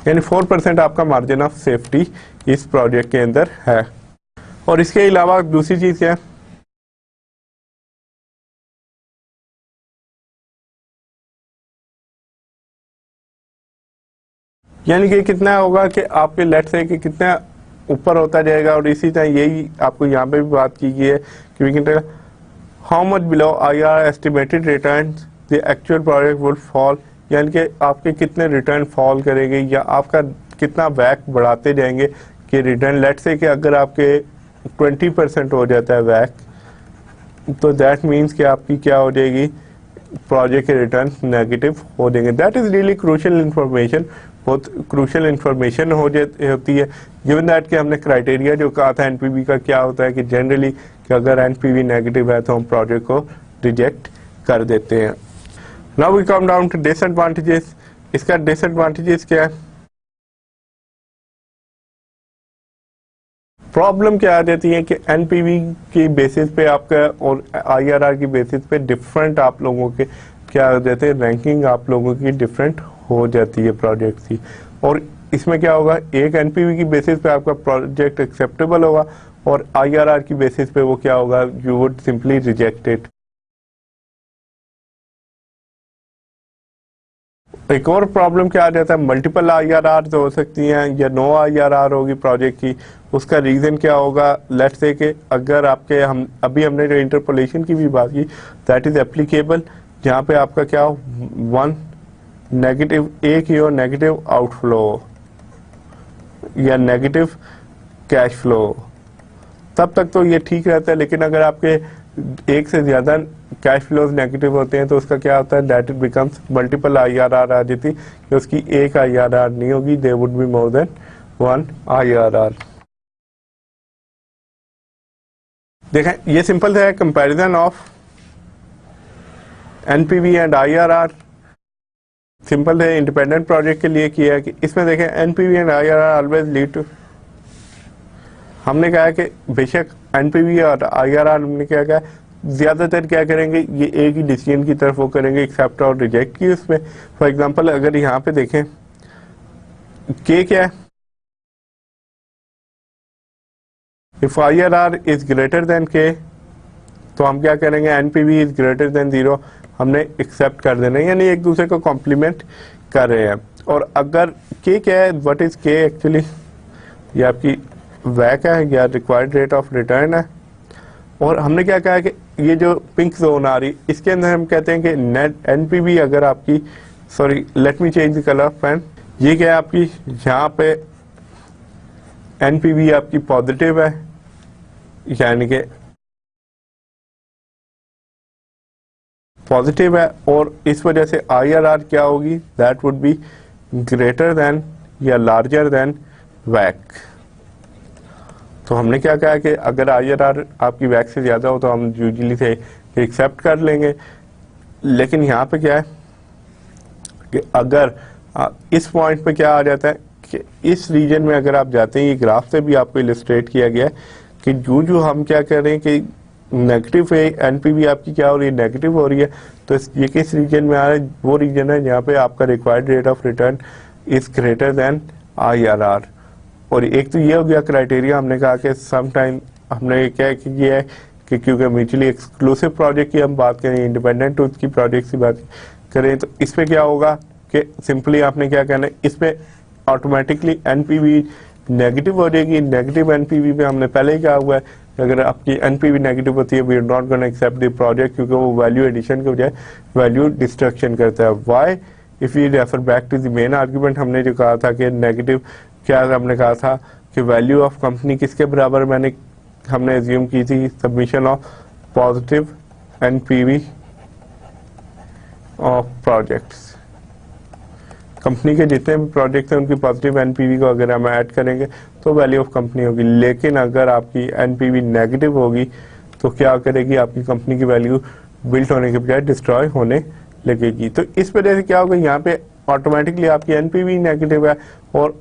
यानी 4% आपका मार्जिन ऑफ सेफ्टी इस प्रोजेक्ट के अंदर है। और इसके अलावा दूसरी चीज क्या है, यानी कि कितना होगा कि आपके लेट से कि कितना ऊपर होता जाएगा। और इसी तरह यही आपको यहाँ पे भी बात की गई है कि we can how much below IRR estimated return the actual project would fall, यानी कि आपके कितने रिटर्न फॉल करेंगे या आपका कितना वैक बढ़ाते जाएंगे कि रिटर्न। लेट से कि अगर आपके 20% हो जाता है वैक, तो दैट मीन्स कि आपकी क्या हो जाएगी, प्रोजेक्ट के रिटर्न नेगेटिव हो जाएंगे। That is really crucial information, बहुत क्रूशियल इंफॉर्मेशन होती है गिवन दैट कि हमने क्राइटेरिया जो कहा था एनपीवी का क्या होता है कि जनरली कि अगर एनपीवी नेगेटिव है तो हम प्रोजेक्ट को रिजेक्ट कर देते हैं। Now we come down to disadvantages. इसका डिसएडवांटेजेस क्या है, प्रॉब्लम क्या आ जाती है कि एनपीवी की बेसिस पे आपका और आईआरआर की बेसिस पे डिफरेंट आप लोगों के क्या हो जाते हैं, रैंकिंग आप लोगों की डिफरेंट हो जाती है प्रोजेक्ट की। और इसमें क्या होगा, एक एनपीवी की बेसिस पे आपका प्रोजेक्ट एक्सेप्टेबल होगा और आईआरआर की बेसिस पे वो क्या होगा, you would simply reject it. एक और प्रॉब्लम क्या आ जाता है, मल्टीपल आईआरआर हो सकती हैं या नो आईआरआर होगी प्रोजेक्ट की। उसका रीजन क्या होगा, लेट्स से कि अगर आपके हमने जो इंटरपोलेशन की भी बात की दैट इज एप्लीकेबल, जहाँ पे आपका क्या हो वन नेगेटिव एक ही हो नेगेटिव आउटफ्लो या नेगेटिव कैश फ्लो, तब तक तो ये ठीक रहता है। लेकिन अगर आपके एक से ज्यादा कैश फ्लोज नेगेटिव होते हैं तो उसका क्या होता है, that it becomes multiple IRR आ जाती है। उसकी एक आईआरआर नहीं होगी, they would be more than one IRR. देखें ये सिंपल है comparison of NPV and IRR, simple है इंडिपेंडेंट प्रोजेक्ट के लिए किया है कि इसमें देखें NPV and IRR always lead to हमने कहा कि बेशक एनपीवी और आईआरआर हमने क्या कहा, ज्यादातर क्या करेंगे, ये एक ही डिसीजन की तरफ वो करेंगे, एक्सेप्ट और रिजेक्ट की उसमें। फॉर एग्जांपल अगर यहाँ पे देखें के क्या है, if IRR is greater than के, तो हम क्या करेंगे, एनपीवी इज ग्रेटर देन 0, हमने एक्सेप्ट कर देना है, यानी एक दूसरे को कॉम्प्लीमेंट कर रहे हैं। और अगर के क्या है, व्हाट इज के एक्चुअली, ये आपकी वैक है या रिक्वायर्ड रेट ऑफ रिटर्न है। और हमने क्या कहा कि ये जो पिंक जोन आ रही, इसके अंदर हम कहते हैं कि नेट एनपीवी अगर आपकी, sorry let me change the colour of pen, ये क्या है आपकी, यहाँ पे एनपीवी आपकी पॉजिटिव है, यानी कि पॉजिटिव है, और इस वजह से आईआरआर क्या होगी, that would be greater than या लार्जर देन वैक। तो हमने क्या कहा कि अगर आईआरआर आपकी वैक से ज्यादा हो तो हम यूजुअली से एक्सेप्ट कर लेंगे। लेकिन यहाँ पे क्या है कि अगर इस पॉइंट पे क्या आ जाता है कि इस रीजन में अगर आप जाते हैं, ये ग्राफ से भी आपको इलस्ट्रेट किया गया है कि जो हम क्या कर रहे हैं कि नेगेटिव है, एनपीवी आपकी क्या हो रही है, नेगेटिव हो रही है, तो ये किस रीजन में आ रहा है, वो रीजन है जहाँ पे आपका required rate of return is greater than IRR. और एक तो ये हो गया क्राइटेरिया, हमने कहा कि सम टाइम हमने क्या किया है कि क्योंकि म्यूचुअली एक्सक्लूसिव प्रोजेक्ट की हम बात करें, इंडिपेंडेंट टूथ की प्रोजेक्ट की बात करें, तो इस पे क्या होगा कि सिंपली आपने क्या कहना है, इसमें ऑटोमेटिकली एनपीवी नेगेटिव हो जाएगी। नेगेटिव एनपीवी पे हमने पहले ही कहा हुआ है, अगर आपकी एनपीवी नेगेटिव होती है, we are not gonna accept the project, क्योंकि वो वैल्यू एडिशन के बजाय वैल्यू डिस्ट्रक्शन करता है। Why, if you refer back to the main argument, हमने जो कहा था कि नेगेटिव क्या, हमने कहा था कि वैल्यू ऑफ कंपनी किसके बराबर हमने एज्यूम की थी, submission of positive NPV of projects. Company के जितने भी प्रोजेक्ट हैं उनकी पॉजिटिव एनपीवी को अगर हम ऐड करेंगे तो वैल्यू ऑफ कंपनी होगी। लेकिन अगर आपकी एनपीवी नेगेटिव होगी तो क्या करेगी, आपकी कंपनी की वैल्यू बिल्ट होने के बजाय डिस्ट्रॉय होने लगेगी। तो इस वजह से क्या होगा, यहाँ पे ऑटोमेटिकली आपकी एनपीवी नेगेटिव है और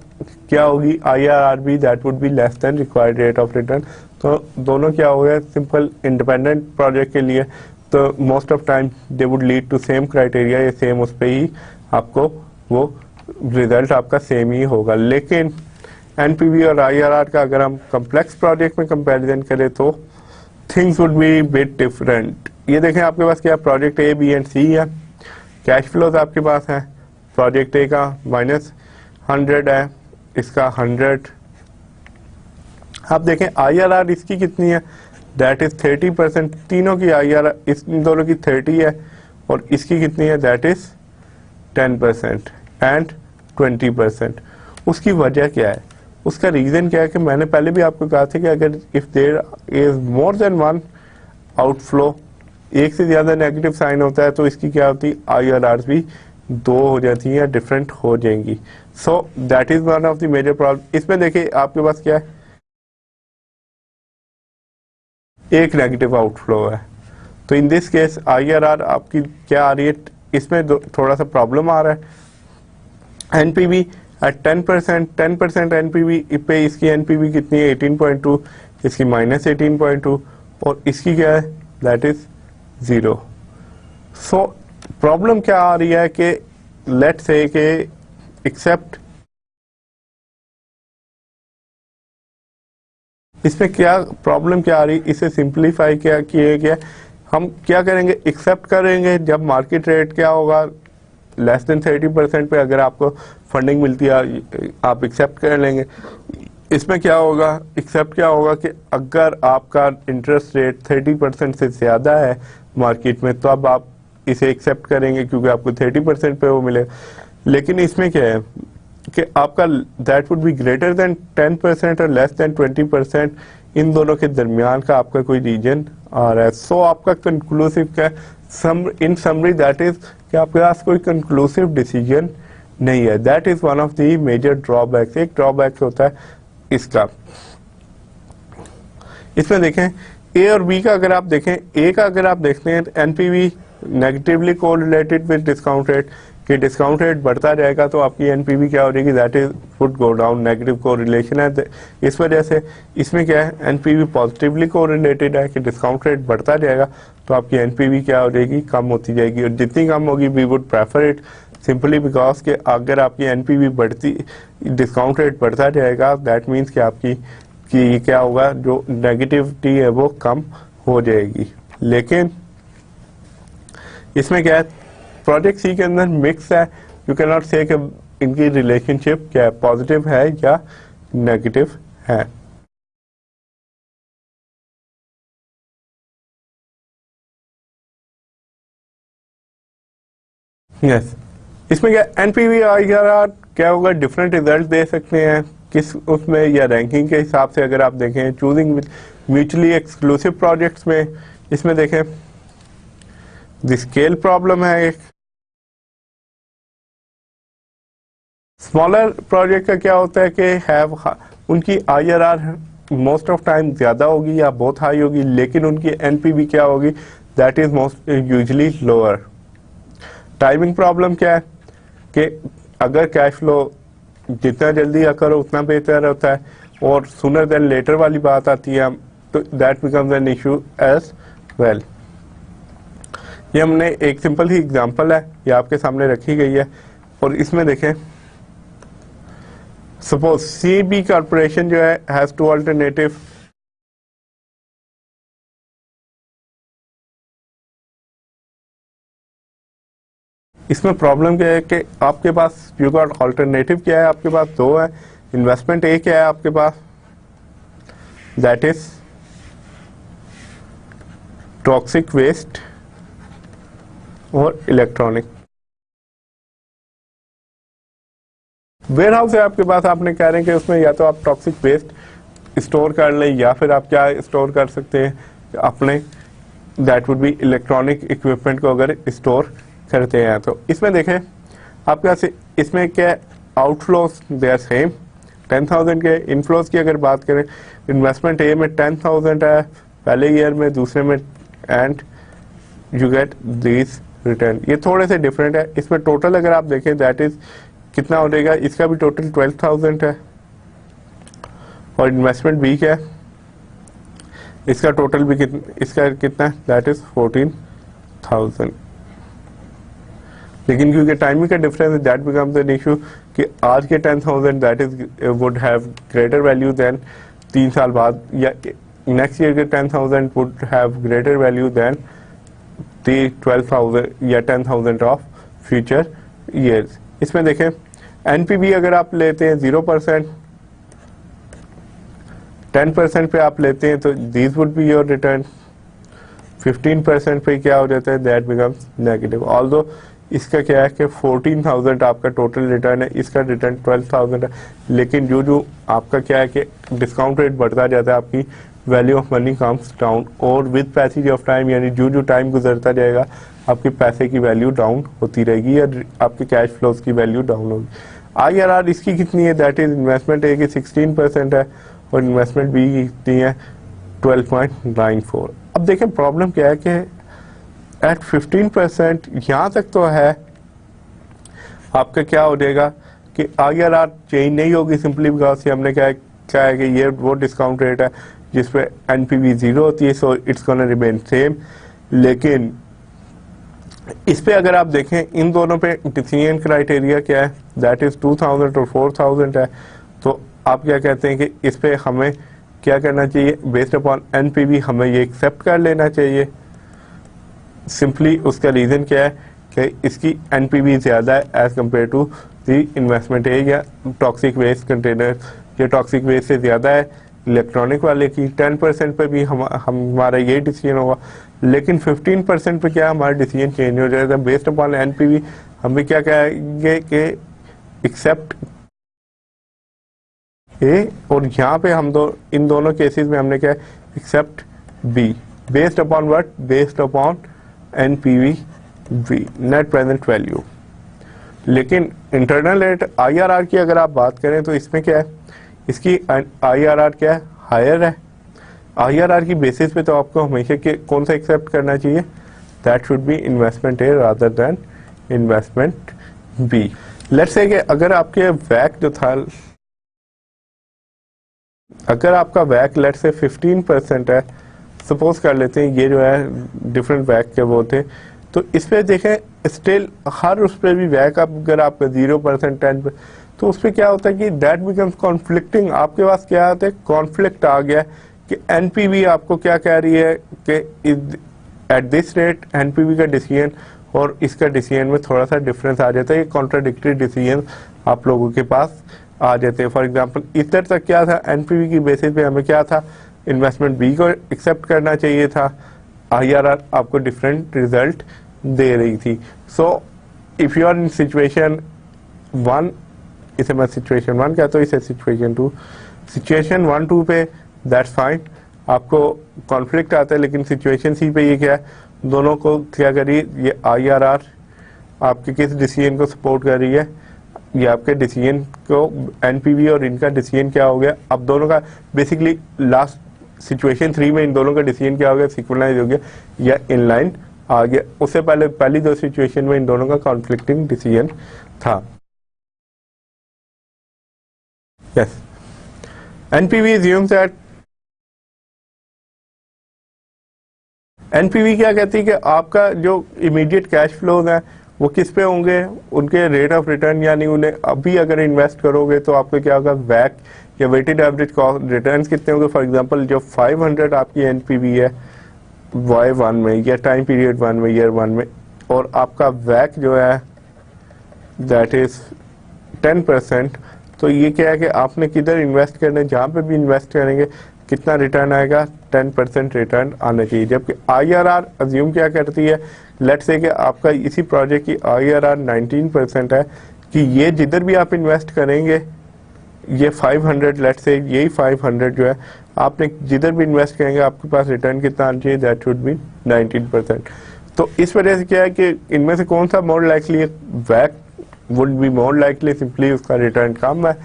क्या होगी, आईआरआर भी that would be less than required rate of return. तो दोनों क्या हो गया, सिंपल इंडिपेंडेंट प्रोजेक्ट के लिए तो most of time they would lead to same criteria, या सेम उस पे ही आपको वो रिजल्ट आपका सेम ही होगा। लेकिन एनपीवी और आईआरआर का अगर हम कॉम्प्लेक्स प्रोजेक्ट में कंपैरिजन करें तो things would be bit different. ये देखें आपके पास क्या प्रोजेक्ट ए, बी एंड सी है, कैश फ्लोज आपके पास है, प्रोजेक्ट ए का -100 है, इसका 100। आप देखें आईआरआर इसकी कितनी है, दैट इज 30%। तीनों की आईआरआर इन दोनों की 30 है और इसकी कितनी है, दैट इज 10% एंड 20%। उसकी वजह क्या है, उसका रीजन क्या है कि मैंने पहले भी आपको कहा था कि अगर if there is more than one outflow, एक से ज्यादा नेगेटिव साइन होता है, तो इसकी क्या होती है, आईआरआर भी 2 हो जाती है या डिफरेंट हो जाएंगी। So that is one of the major problem. इसमें देखिए आपके पास क्या है, एक नेगेटिव आउटफ्लो है, तो इन दिस केस आईआरआर आपकी क्या आ रही है, इसमें थोड़ा सा प्रॉब्लम आ रहा है। एनपीवी एट 10% एनपीवी पे, इसकी एनपीवी कितनी है 18.2, इसकी -18.2 और इसकी क्या है, दैट इज 0। सो प्रॉब्लम क्या आ रही है कि लेट से के एक्सेप्ट, इसमें क्या प्रॉब्लम क्या आ रही, इसे सिंप्लीफाई क्या किया गया, हम क्या करेंगे, एक्सेप्ट करेंगे जब मार्केट रेट क्या होगा लेस देन 30% पे अगर आपको फंडिंग मिलती है आप एक्सेप्ट कर लेंगे। इसमें क्या होगा, एक्सेप्ट क्या होगा कि अगर आपका इंटरेस्ट रेट 30% से ज्यादा है मार्केट में तो अब आप इसे एक्सेप्ट करेंगे क्योंकि आपको 30% पे वो मिलेगा। लेकिन इसमें क्या है कि आपका that would be greater than 10% और लेस देन 20%, इन दोनों के दरमियान का आपका कोई रीजन आ रहा है। सो आपका कंक्लूसिव क्या, इन समरी दैट इज कि आपके पास कोई कंक्लूसिव डिसीजन नहीं है। That is one of the major drawbacks. एक ड्रॉबैक होता है इसका, इसमें देखें ए और बी का अगर आप देखें, ए का अगर आप देखते हैं NPV negatively correlated with discount rate, कि डिस्काउंट रेट बढ़ता जाएगा तो आपकी एनपीवी क्या हो जाएगी, that is would go down, negative correlation है। इस वजह से इसमें क्या है, एनपीवी पॉजिटिवली कोरिलेटेड है कि डिस्काउंट रेट बढ़ता जाएगा तो आपकी एनपीवी क्या हो जाएगी, कम होती जाएगी, और जितनी कम होगी we would prefer it simply because कि अगर आपकी एनपीवी बढ़ती, डिस्काउंट रेट बढ़ता जाएगा दैट मीन्स कि आपकी कि क्या होगा, जो नेगेटिविटी है वो कम हो जाएगी। लेकिन इसमें क्या है, प्रोजेक्ट सी के अंदर मिक्स है, यू कैन नॉट से कि इनकी रिलेशनशिप क्या है, पॉजिटिव है या नेगेटिव है। यस, इसमें क्या एनपीवी आईआरआर क्या होगा, डिफरेंट रिजल्ट दे सकते हैं किस उसमें, या रैंकिंग के हिसाब से अगर आप देखें चूजिंग म्यूचुअली एक्सक्लूसिव प्रोजेक्ट्स में, इसमें देखें द स्केल प्रॉब्लम है एक। स्मॉलर प्रोजेक्ट का क्या होता है कि हैव उनकी आईआरआर मोस्ट ऑफ टाइम ज्यादा होगी या बहुत हाई होगी, लेकिन उनकी एनपीवी क्या होगी, that is most usually lower. Timing problem क्या है कि अगर कैश फ्लो जितना जल्दी करो उतना बेहतर होता है, और सूनर देन लेटर वाली बात आती है तो that becomes an issue as well. ये हमने एक सिंपल ही एग्जांपल है, ये आपके सामने रखी गई है, और इसमें देखें सपोज सीबी कॉर्पोरेशन जो है हैज टू अल्टरनेटिव, इसमें प्रॉब्लम क्या है कि आपके पास यू गॉट अल्टरनेटिव क्या है, आपके पास दो है, इन्वेस्टमेंट एक है आपके पास, दैट इज टॉक्सिक वेस्ट और इलेक्ट्रॉनिक। वेयर हाउस है आपके पास, आपने कह रहे हैं कि उसमें या तो आप टॉक्सिक वेस्ट स्टोर कर लें या फिर आप क्या स्टोर कर सकते हैं अपने, that would B electronic equipment को अगर स्टोर करते हैं। तो इसमें देखें आपके पास इसमें क्या आउटफ्लोस दे आर सेम 10,000 के, इनफ्लोस की अगर बात करें इन्वेस्टमेंट ए में 10,000 है पहले ईयर में, दूसरे में, and you get this return, ये थोड़े से डिफरेंट है। इसमें टोटल अगर आप देखें दैट इज कितना हो जाएगा, इसका भी टोटल 12,000 है, और इन्वेस्टमेंट बी क्या है, इसका टोटल भी इसका कितना है, दैट इज 14,000। लेकिन क्योंकि टाइमिंग का डिफरेंस है दैट बिकम्स एन इशू कि आज के 10,000 that is would have greater value than 3 साल बाद, या नेक्स्ट ईयर के 10,000 would have greater value than the 12,000 या 10,000 ऑफ फ्यूचर ईयर्स। इसमें देखें एनपीवी अगर आप लेते हैं 0%, 10% पे आप लेते हैं तो these would be your return, 15% पे क्या हो जाता है, दैट बिकम्स नेगेटिव। ऑल्दो इसका क्या है कि 14,000 आपका टोटल रिटर्न है, इसका रिटर्न 12,000 है, लेकिन जो आपका क्या है कि डिस्काउंट रेट बढ़ता जाता है, आपकी value of money comes down, और विद पैसेज ऑफ टाइम यानी जो टाइम गुजरता जाएगा आपके पैसे की वैल्यू डाउन होती रहेगी या आपके कैश फ्लोज की वैल्यू डाउन होगी। आईआरआर इसकी कितनी है, दैट इज इन्वेस्टमेंट ए की 16% है और इन्वेस्टमेंट बी की कितनी है 12.94। अब देखें प्रॉब्लम क्या है कि एट 15% यहाँ तक तो है आपका क्या हो जाएगा कि आईआरआर चेंज नहीं होगी, सिंपली बिकॉज हमने क्या है कि ये वो डिस्काउंट रेट है जिसपे एनपीवी 0 होती है, so it's gonna remain same. लेकिन इस पे अगर आप देखें इन दोनों पे डिसीजन क्राइटेरिया क्या है, दैट इज 2,000 और 4,000 है, तो आप क्या कहते हैं कि इस पे हमें क्या करना चाहिए, बेस्ड अपॉन एनपीवी हमें ये एक्सेप्ट कर लेना चाहिए। सिंपली उसका रीजन क्या है कि इसकी एनपीवी ज्यादा है as compared to the investment A या टॉक्सिक वेस्ट कंटेनर, ये टॉक्सिक वेस्ट से ज्यादा है इलेक्ट्रॉनिक वाले की। 10% पे भी हमारा ये डिसीजन होगा, लेकिन 15% पे क्या हमारा डिसीजन चेंज हो जाएगा बेस्ड अपॉन एनपीवी। हम भी क्या कहेंगे कि एक्सेप्ट ए, और यहाँ पे हम इन दोनों केसेस में हमने क्या accept B, based upon what, based upon NPV B, net present value. लेकिन इंटरनल रेट आईआरआर की अगर आप बात करें तो इसमें क्या है, इसकी आईआरआर क्या है, हायर है। आईआरआर की बेसिस पे तो आपको हमेशा के कौन सा एक्सेप्ट करना चाहिए, that should be investment A rather than investment B. Let's say कि अगर आपके वैक जो था, अगर आपका वैक लेट्स से 15% है, सपोज कर लेते हैं ये जो है डिफरेंट वैक के वो थे, तो इस पे देखें स्टिल हर उस पर भी वैक अगर आपका 0% 10%, तो उस पर क्या होता है कि दैट बिकम्स कॉन्फ्लिक्टिंग। आपके पास क्या होता है, कॉन्फ्लिक्ट आ गया कि एनपीवी आपको क्या कह रही है कि एट दिस रेट एनपीवी का डिसीजन और इसका डिसीजन में थोड़ा सा डिफरेंस आ जाता है, ये कॉन्ट्राडिक्टरी डिसीजन आप लोगों के पास आ जाते हैं। फॉर एग्जांपल इधर तक क्या था, एनपीवी की बेसिस पे हमें क्या था, इन्वेस्टमेंट बी को एक्सेप्ट करना चाहिए था, आईआरआर आपको डिफरेंट रिजल्ट दे रही थी। So if you are in situation 1, इसे मैं सिचुएशन 1 कहता हूँ, इसे सिचुएशन 2, सिचुएशन 1 2 पे दैट्स फाइन, आपको कॉन्फ्लिक्ट आता है, लेकिन सिचुएशन सी पे ये क्या है, दोनों को क्या करिए, ये आईआरआर आपके किस डिसीजन को सपोर्ट कर रही है, ये आपके डिसीजन को एनपीवी और इनका डिसीजन क्या हो गया। अब दोनों का बेसिकली लास्ट सिचुएशन 3 में इन दोनों का डिसीजन क्या हो गया, सिक्वेंस हो गया या इनलाइन आ गया। उससे पहले पहली 2 सिचुएशन में इन दोनों का कॉन्फ्लिक्टिंग डिसीजन था। Yes, NPV assumes that NPV क्या कहती है कि आपका जो इमीडिएट कैश फ्लोज है वो किस पे होंगे, उनके रेट ऑफ रिटर्न, यानी उन्हें अभी अगर इन्वेस्ट करोगे तो आपको क्या होगा, वैक या वेटेड एवरेज कॉस्ट रिटर्न कितने होंगे। फॉर एग्जांपल जो 500 आपकी एनपीवी है Y1 में या टाइम पीरियड 1 में, ईयर 1 में, और आपका वैक जो है दैट इज 10%, तो ये क्या है कि आपने किधर इन्वेस्ट करना है, जहाँ पे भी इन्वेस्ट करेंगे कितना रिटर्न आएगा, 10% रिटर्न आना चाहिए। जबकि आईआरआर अज्यूम क्या करती है, लेट्स से कि आपका इसी प्रोजेक्ट की आईआरआर 19% है, कि ये जिधर भी आप इन्वेस्ट करेंगे, ये 500 लेट्स से यही 500 जो है आपने जिधर भी इन्वेस्ट करेंगे आपके पास रिटर्न कितना आना चाहिए, दैट शुड बी 19%। तो इस वजह से क्या है कि इनमें से कौन सा मोर लाइकली है, वैक would be more likely, simply उसका रिटर्न कम है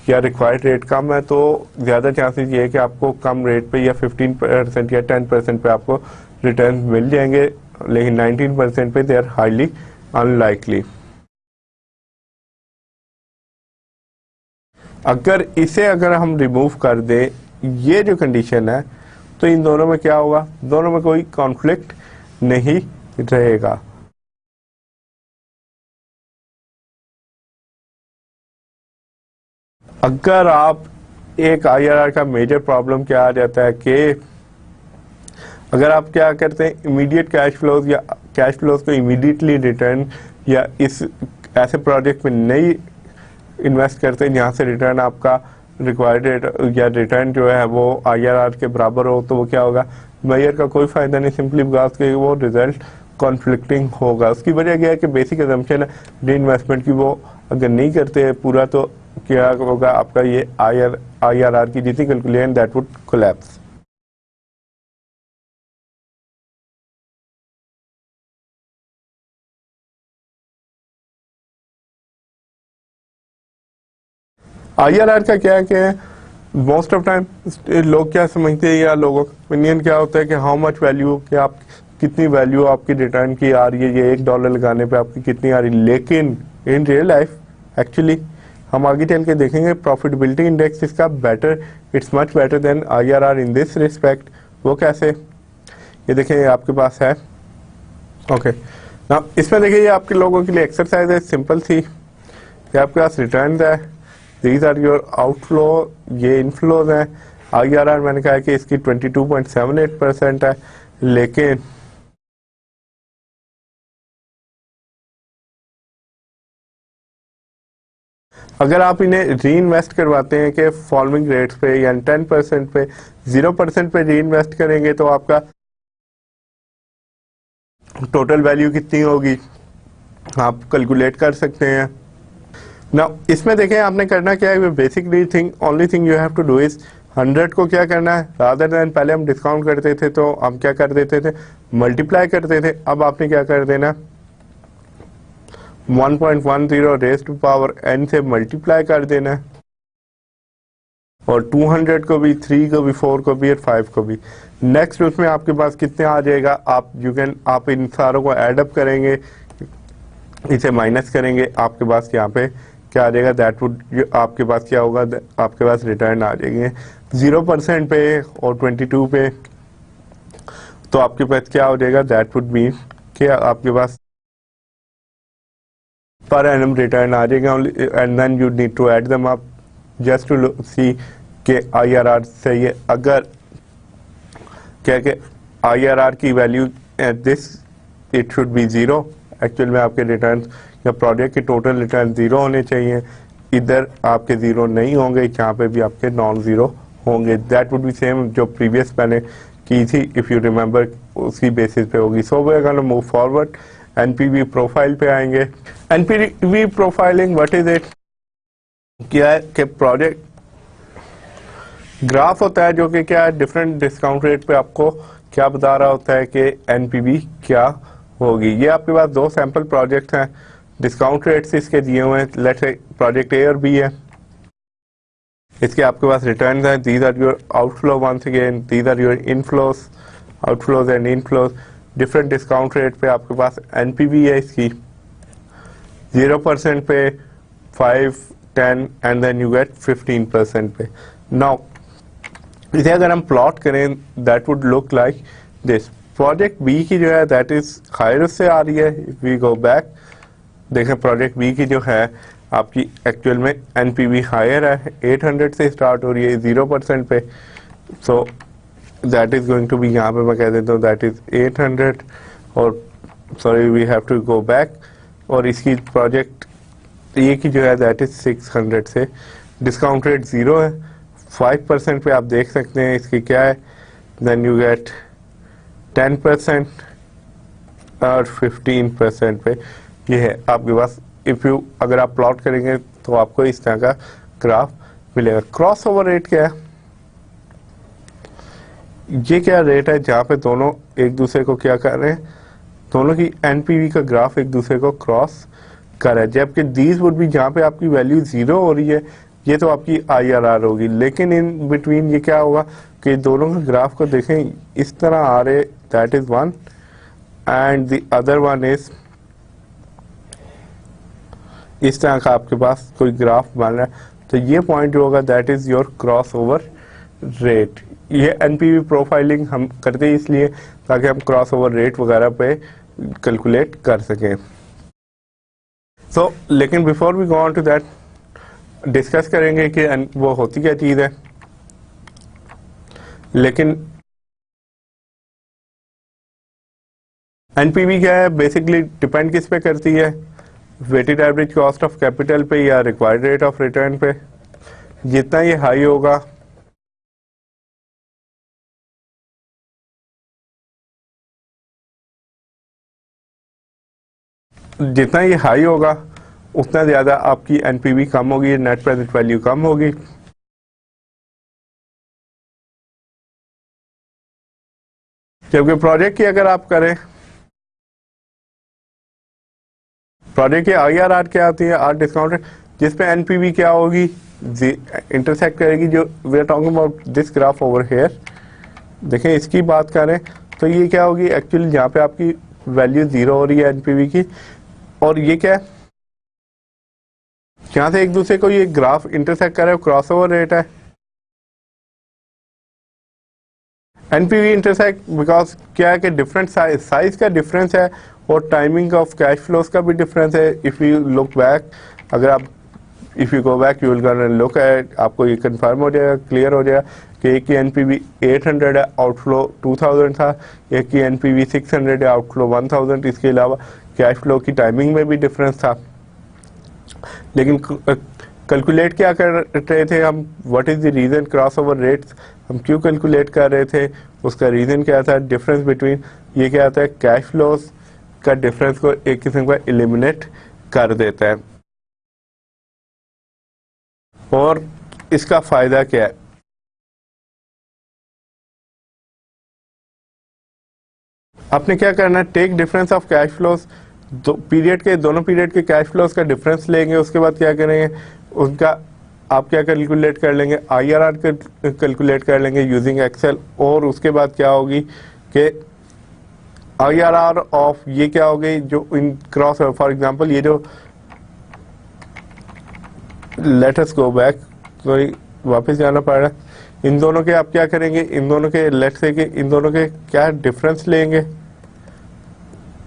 या रिक्वायर्ड रेट कम है, तो ज़्यादा चांसेस ये है कि आपको कम रेट पे या 15% या 10% पे आपको रिटर्न मिल जाएंगे, लेकिन 19% पे दे आर हाईली अनलाइकली। अगर हम रिमूव कर दें ये जो कंडीशन है, तो इन दोनों में क्या होगा, दोनों में कोई कॉन्फ्लिक्ट नहीं रहेगा। अगर आप एक आईआरआर का मेजर प्रॉब्लम क्या आ जाता है कि अगर आप क्या करते हैं, इमीडिएट कैश फ्लोज या कैश फ्लोज को इमीडिएटली रिटर्न या इस ऐसे प्रोजेक्ट में नहीं इन्वेस्ट करते जहाँ से रिटर्न आपका रिक्वायर्ड रेट या रिटर्न जो है वो आईआरआर के बराबर हो, तो वो क्या होगा, मेजर का कोई फायदा नहीं, सिंपली बिकॉज के वो रिजल्ट कॉन्फ्लिक्टिंग होगा। उसकी वजह क्या है कि बेसिक एजम्पशन है री इन्वेस्टमेंट की, वो अगर नहीं करते पूरा तो क्या होगा, आपका ये आईआरआर की जितनी calculation that would collapse. IRR का क्या है कि मोस्ट ऑफ टाइम लोग क्या समझते हैं या लोगों का ओपिनियन क्या होता है कि हाउ मच वैल्यू, कि आप कितनी वैल्यू आपकी रिटर्न की आ रही है, ये $1 लगाने पे आपकी कितनी आ रही है। लेकिन इन रियल लाइफ एक्चुअली हम आगे चल के देखेंगे प्रॉफिटेबिलिटी इंडेक्स इसका better, it's much better than IRR in this respect. वो कैसे, ये देखें ये आपके पास है, ओके ना, इसमें देखिए ये आपके लोगों के लिए एक्सरसाइज है, सिंपल सी, ये आपके पास रिटर्न है, दीज आर योर आउटफ्लो, ये इनफ्लोज हैं। आईआरआर मैंने कहा है कि इसकी 22.78% है, लेकिन अगर आप इन्हें री इन्वेस्ट करवाते हैं कि फॉलोइंग रेट्स पे या 10% पे 0% पे री इन्वेस्ट करेंगे तो आपका टोटल वैल्यू कितनी होगी आप कैलकुलेट कर सकते हैं ना। इसमें देखें आपने करना क्या है, basically thing only thing you have to do is 100 को क्या करना है, रादर देन पहले हम डिस्काउंट करते थे तो हम क्या कर देते थे, मल्टीप्लाई करते थे, अब आपने क्या कर देना 1.10 रेज़ टू पावर n से मल्टीप्लाई कर देना है, और 200 को भी, 3 को भी, 4 को भी और 5 को भी। नेक्स्ट उसमें आपके पास कितने आ जाएगा, आप इन सारों को एड अप करेंगे, इसे माइनस करेंगे, आपके पास यहाँ पे क्या आ जाएगा, दैट वुड आपके पास क्या होगा, आपके पास रिटर्न आ जाएंगे 0% पे और 22 पे। तो आपके पास क्या हो जाएगा, दैट वुड मीन कि आपके पास पर एनम रिटर्न आ जाएगा, and then you need to add them up just to see के IRR सही है। अगर क्या कि IRR की वैल्यू at this it should be 0, actual में आपके रिटर्न या प्रोजेक्ट के टोटल रिटर्न 0 होने चाहिए, इधर आपके 0 नहीं होंगे, यहाँ पे भी आपके नॉन 0 होंगे। दैट वुड बी सेम जो प्रीवियस मैंने की थी, इफ यू रिमेंबर, उसकी बेसिस पे होगी। So we are gonna move forward, NPV profile पे आएंगे। NPV profiling what is it, क्या है कि प्रोजेक्ट ग्राफ होता है जो कि क्या है, डिफरेंट डिस्काउंट रेट पे आपको क्या बता रहा होता है कि एनपीवी क्या होगी। ये आपके पास दो सैंपल प्रोजेक्ट हैं, डिस्काउंट रेट्स इसके दिए हुए हैं, लेट्स से प्रोजेक्ट ए और बी है, इसके आपके पास रिटर्न है, these are your outflow, once again these are your inflows, outflows and inflows. Different discount rate पे आपके पास एनपीवी है इसकी 0% पे, 5, 10 एंड देन यू गेट 15% पे। नाउ इसे अगर हम प्लॉट करें, that would look like this. Project B की जो है दैट इज हायर से आ रही है, इफ वी गो बैक देखें प्रोजेक्ट बी की जो है आपकी एक्चुअल में एनपीवी हायर है, 800 से स्टार्ट हो रही है 0% पे। So that is going to be, यहाँ पे मैं कह देता हूँ दैट इज 800, और sorry we have to go back, और इसकी प्रोजेक्ट ये की जो है दैट इज 600 से, डिस्काउंट रेट 0 है, 5% पे आप देख सकते हैं इसकी क्या है, देन यू गेट 10% और 15% पे ये है आपके पास। इफ यू अगर आप प्लॉट करेंगे तो आपको इस तरह का ग्राफ मिलेगा। क्रॉस ओवर रेट क्या है, ये क्या रेट है जहां पे दोनों एक दूसरे को क्या कर रहे हैं, दोनों की एनपीवी का ग्राफ एक दूसरे को क्रॉस कर रहा है, जबकि दीज वुड भी जहां पे आपकी वैल्यू 0 हो रही है, ये तो आपकी IRR होगी, लेकिन इन बिटवीन ये क्या होगा कि दोनों के ग्राफ को देखें इस तरह आ रहे, that is one and the other one is इस तरह का आपके पास कोई ग्राफ बन रहा है, तो ये पॉइंट जो होगा that is your cross over rate. ये एनपीवी प्रोफाइलिंग हम करते हैं इसलिए ताकि हम क्रॉस ओवर रेट वगैरह पे कैलकुलेट कर सकें। सो लेकिन before we go on to that discuss करेंगे कि वो होती क्या चीज है। लेकिन एनपीवी क्या है, बेसिकली डिपेंड किस पे करती है, weighted average cost of capital पे या रिक्वायर्ड रेट ऑफ रिटर्न पे। जितना ये हाई होगा जितना ये हाई होगा उतना ज्यादा आपकी एनपीवी कम होगी, नेट प्रेजेंट वैल्यू कम होगी। जबकि प्रोजेक्ट की अगर आप करें, प्रोजेक्ट की IRR क्या आती है, आर डिस्काउंटेड, जिसपे एनपीवी क्या होगी, इंटरसेक्ट करेगी, जो we are talking about this graph over here. देखें इसकी बात करें तो ये क्या होगी, एक्चुअली जहाँ पे आपकी वैल्यू 0 हो रही है एनपीवी की, और ये क्या है जहां से एक दूसरे को ये ग्राफ इंटरसेक्ट कर रहा है, क्रॉसओवर रेट है। एनपीवी इंटरसेक्ट बिकॉज क्या है कि डिफरेंट साइज का डिफरेंस है, और टाइमिंग ऑफ कैश फ्लोज का भी डिफरेंस है। इफ यू लुक बैक, अगर आप if you go back you will gonna look eight, आपको ये कंफर्म हो जाएगा, क्लियर हो जाएगा कि एक की एनपीवी 800 है, आउटफ्लो 2000 था, एक की एनपीवी 600 है, आउटफ्लो 1000। इसके अलावा कैश फ्लो की टाइमिंग में भी डिफरेंस था। लेकिन कैलकुलेट क्या कर रहे थे हम, what is the reason cross over rates हम क्यों कैलकुलेट कर रहे थे, उसका रीजन क्या था, डिफरेंस बिटवीन, ये क्या आता है, कैश फ्लोज का डिफरेंस को एक किस्म का एलिमिनेट कर देता है। और इसका फायदा क्या है, आपने क्या करना है, take difference of cash flows, दोनों पीरियड के कैश फ्लोज का डिफरेंस लेंगे, उसके बाद क्या करेंगे, उनका आप क्या कैलकुलेट कर लेंगे, IRR कैलकुलेट कर लेंगे यूजिंग एक्सेल, और उसके बाद क्या होगी कि IRR ऑफ ये क्या हो गई जो इन क्रॉस, फॉर एग्जांपल ये जो, लेट अस गो बैक, सॉरी वापस जाना पड़ रहा है, इन दोनों के आप क्या करेंगे, इन दोनों के लेट से कि इन दोनों के क्या डिफरेंस लेंगे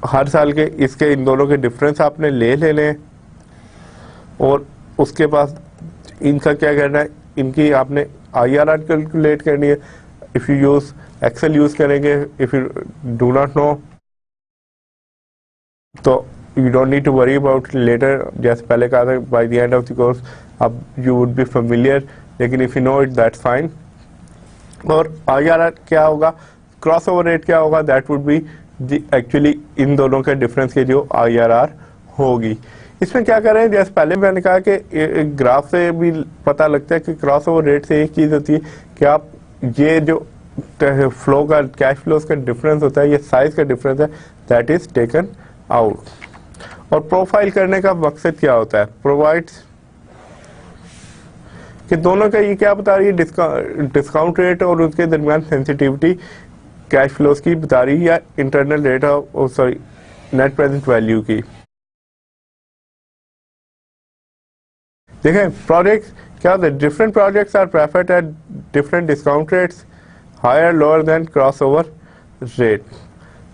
हर साल के, इसके इन दोनों के डिफरेंस आपने ले लेने हैं और उसके पास इनका क्या करना है, इनकी आपने IRR कैलकुलेट करनी है। If you use Excel use करेंगे, if you do not know तो you don't need to worry about later, जैसे पहले कहा था by the end of the course अब यू वुड बी फेमिलियर, लेकिन if you know it that's fine. और IRR क्या होगा, क्रॉस ओवर रेट क्या होगा, दैट वुड बी एक्चुअली इन दोनों के डिफरेंस की जो IRR होगी। इसमें क्या करें, जैसे पहले मैंने कहा कि ग्राफ से भी पता लगता है कि क्रॉस ओवर रेट से एक चीज होती है कि आप ये जो फ्लो का, कैश फ्लोज का डिफरेंस होता है, ये साइज का डिफरेंस है, दैट इज टेकन आउट। और प्रोफाइल करने का मकसद क्या होता है, प्रोवाइड्स कि दोनों का ये क्या बता रही है, डिस्काउंट रेट और उसके दरमियान सेंसिटिविटी कैश फ्लोज की बता रही है, या internal rate of sorry net present value की। देखें प्रोजेक्ट्स क्या होता है, different projects are preferred at different discount rates higher lower than cross over rate.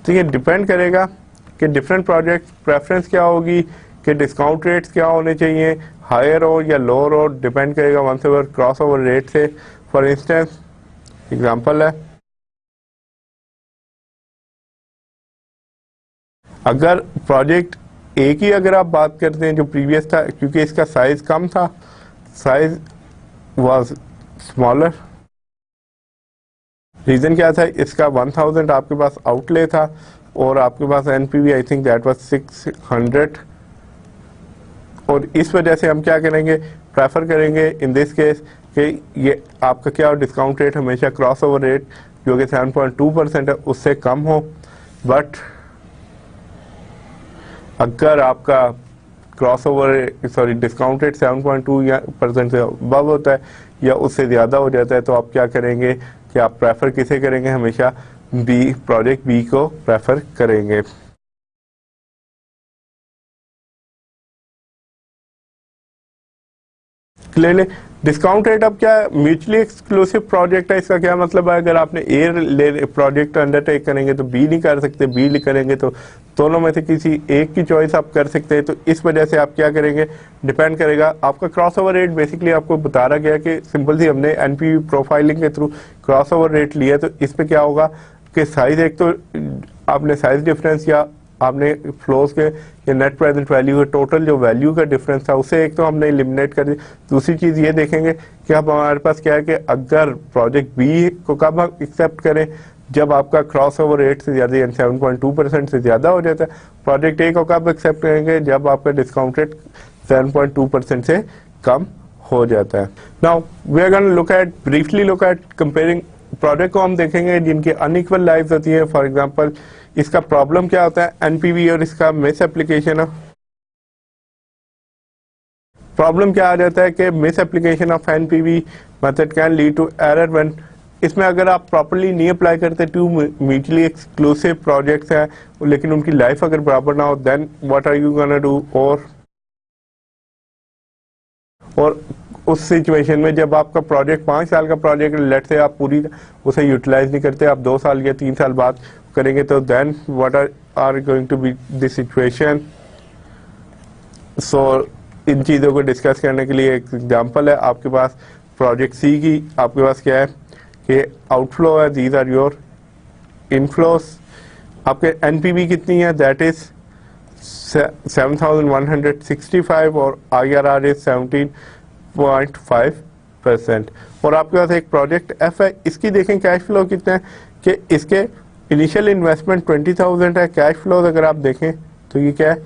तो ये डिपेंड करेगा कि डिफरेंट प्रोजेक्ट प्रेफरेंस क्या होगी, कि डिस्काउंट रेट्स क्या होने चाहिए, हायर हो या लोअर हो, डिपेंड करेगा once over cross over rate से। फॉर इंस्टेंस एग्जांपल है, अगर प्रोजेक्ट ए की अगर आप बात करते हैं जो प्रीवियस था, क्योंकि इसका साइज कम था, साइज वाज स्मॉलर, रीजन क्या था, इसका 1000 आपके पास आउटले था और आपके पास NPV I think that was 600, और इस वजह से हम क्या करेंगे, प्रेफर करेंगे इन दिस केस कि ये आपका क्या डिस्काउंट रेट हमेशा क्रॉस ओवर रेट जो कि 7.2% है उससे कम हो। बट अगर आपका cross over sorry discount rate 7.2% से अबव होता है या उससे ज़्यादा हो जाता है, तो आप क्या करेंगे कि आप प्रेफर किसे करेंगे, हमेशा प्रोजेक्ट बी को प्रेफर करेंगे। क्लियरली डिस्काउंट रेट अब क्या म्यूचुअली एक्सक्लूसिव प्रोजेक्ट है, इसका क्या मतलब है, अगर आपने ए प्रोजेक्ट अंडरटेक करेंगे तो बी नहीं कर सकते, बी करेंगे तो दोनों में से किसी एक की चॉइस आप कर सकते हैं। तो इस वजह से आप क्या करेंगे, डिपेंड करेगा आपका क्रॉस ओवर रेट। बेसिकली आपको बता रहा गया कि सिंपल सी हमने NPV प्रोफाइलिंग के थ्रू क्रॉस ओवर रेट लिया, तो इस पे क्या होगा कि साइज, एक तो आपने साइज डिफरेंस या आपने फ्लोज के या नेट प्रेजेंट वैल्यू के टोटल जो वैल्यू का डिफरेंस था उसे एक तो हमने एलिमिनेट कर दिया। दूसरी चीज ये देखेंगे कि अब हमारे पास क्या है कि अगर प्रोजेक्ट बी को कब हम एक्सेप्ट करें, जब आपका क्रॉस ओवर रेट से ज्यादा 7.2% से ज्यादा हो जाता है। प्रोजेक्ट ए को कब एक्सेप्ट करेंगे, जब आपका डिस्काउंट रेट 7.2% से कम हो जाता है। Now we are gonna look at briefly look at comparing project को हम देखेंगे जिनकी अनइक्वल लाइफ होती है। फॉर एग्जाम्पल इसका प्रॉब्लम क्या होता है NPV और इसका मिस एप्लीकेशन ऑफ, प्रॉब्लम क्या आ जाता है कि miss application of NPV method can lead to error when, इसमें अगर आप प्रॉपर्ली नहीं अप्लाई करते, टू म्यूचुअली एक्सक्लूसिव प्रोजेक्ट्स हैं लेकिन उनकी लाइफ अगर बराबर ना हो, then what are you gonna do. और उस सिचुएशन में जब आपका प्रोजेक्ट 5 साल का प्रोजेक्ट लेट से आप पूरी उसे यूटिलाइज नहीं करते, आप 2 साल या 3 साल बाद करेंगे, तो then what are going to be the situation. So इन चीज़ों को डिस्कस करने के लिए एक एग्जांपल है, आपके पास प्रोजेक्ट सी की आपके पास क्या है कि आउटफ्लो है, दीज आर योर इनफ्लोस। आपके NPV कितनी है, दैट इज 7165 और IRR इज 17.5%। और आपके पास एक प्रोजेक्ट F है, इसकी देखें कैश फ्लो कितना है कि इसके इनिशियल इन्वेस्टमेंट 20,000 है, कैश फ्लोज अगर आप देखें तो ये क्या है,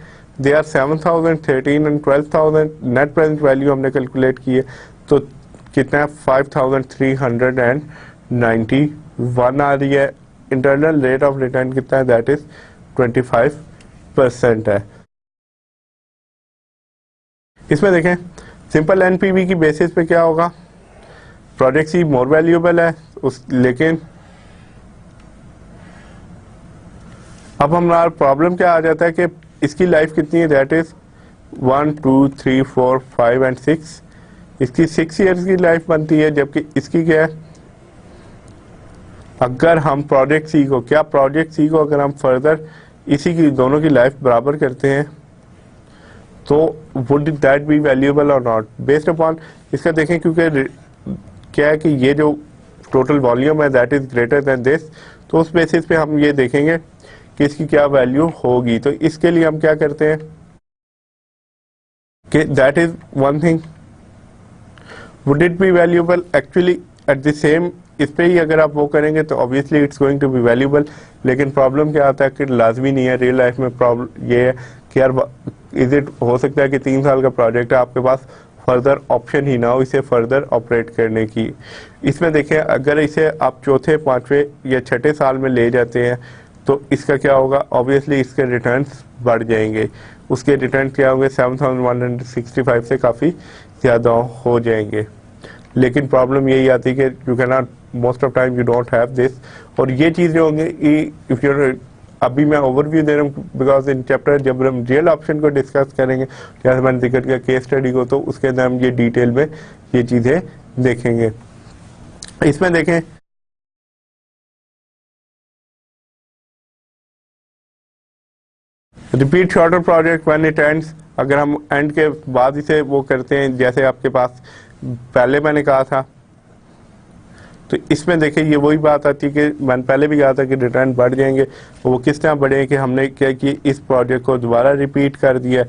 they are 7,000, 13 and 12,000। Net present value हमने कैलकुलेट की है तो कितना है 5,391 आ रही है। इंटरनल रेट ऑफ रिटर्न कितना है, दैट इज 25% है। इसमें देखें सिंपल NPV की बेसिस पे क्या होगा, प्रोजेक्ट सी मोर वैल्यूएबल है लेकिन अब हमारा प्रॉब्लम क्या आ जाता है कि इसकी लाइफ कितनी है, दैट इज 1 2 3 4 5 एंड 6, इसकी 6 ईयर्स की लाइफ बनती है, जबकि इसकी क्या है, अगर हम प्रोजेक्ट सी को अगर हम फर्दर इसी की दोनों की लाइफ बराबर करते हैं तो वुड दैट बी वैल्यूएबल और नॉट, बेस्ड अपॉन इसका देखें, क्योंकि क्या है कि ये जो टोटल वॉल्यूम है that is greater than this, तो उस बेसिस पे हम ये देखेंगे कि इसकी क्या वैल्यू होगी। तो इसके लिए हम क्या करते हैं कि that is one thing, would it be valuable, actually at the same इस पे ही अगर आप वो करेंगे तो obviously it's going to be valuable, लेकिन प्रॉब्लम क्या आता है कि लाजमी नहीं है। रियल लाइफ में प्रॉब्लम ये है कि यार इज इट हो सकता है कि 3 साल का प्रोजेक्ट है, आपके पास फर्दर ऑप्शन ही ना हो इसे फर्दर ऑपरेट करने की। इसमें देखें अगर इसे आप चौथे 5वें या 6ठे साल में ले जाते हैं तो इसका क्या होगा, ऑब्वियसली इसके रिटर्न्स बढ़ जाएंगे, उसके रिटर्न क्या होंगे 7165 से काफ़ी ज़्यादा हो जाएंगे। लेकिन प्रॉब्लम यही आती है कि you can not, most of time you don't have this, और ये चीज़ें होंगी इफ यू, अभी मैं ओवरव्यू दे रहा हूँ बिकॉज इन चैप्टर जब हम रियल ऑप्शन को डिस्कस करेंगे, जैसे मैंने जिक्र किया केस स्टडी को, तो उसके अंदर हम ये डिटेल में ये चीज़ें देखेंगे। इसमें देखें repeat shorter project when it ends, अगर हम एंड के बाद इसे वो करते हैं, जैसे आपके पास पहले मैंने कहा था, तो इसमें देखिए ये वही बात आती है कि मैंने पहले भी कहा था कि रिटर्न बढ़ जाएंगे, वो किस तरह बढ़े कि हमने क्या किया, इस प्रोजेक्ट को दोबारा रिपीट कर दिया,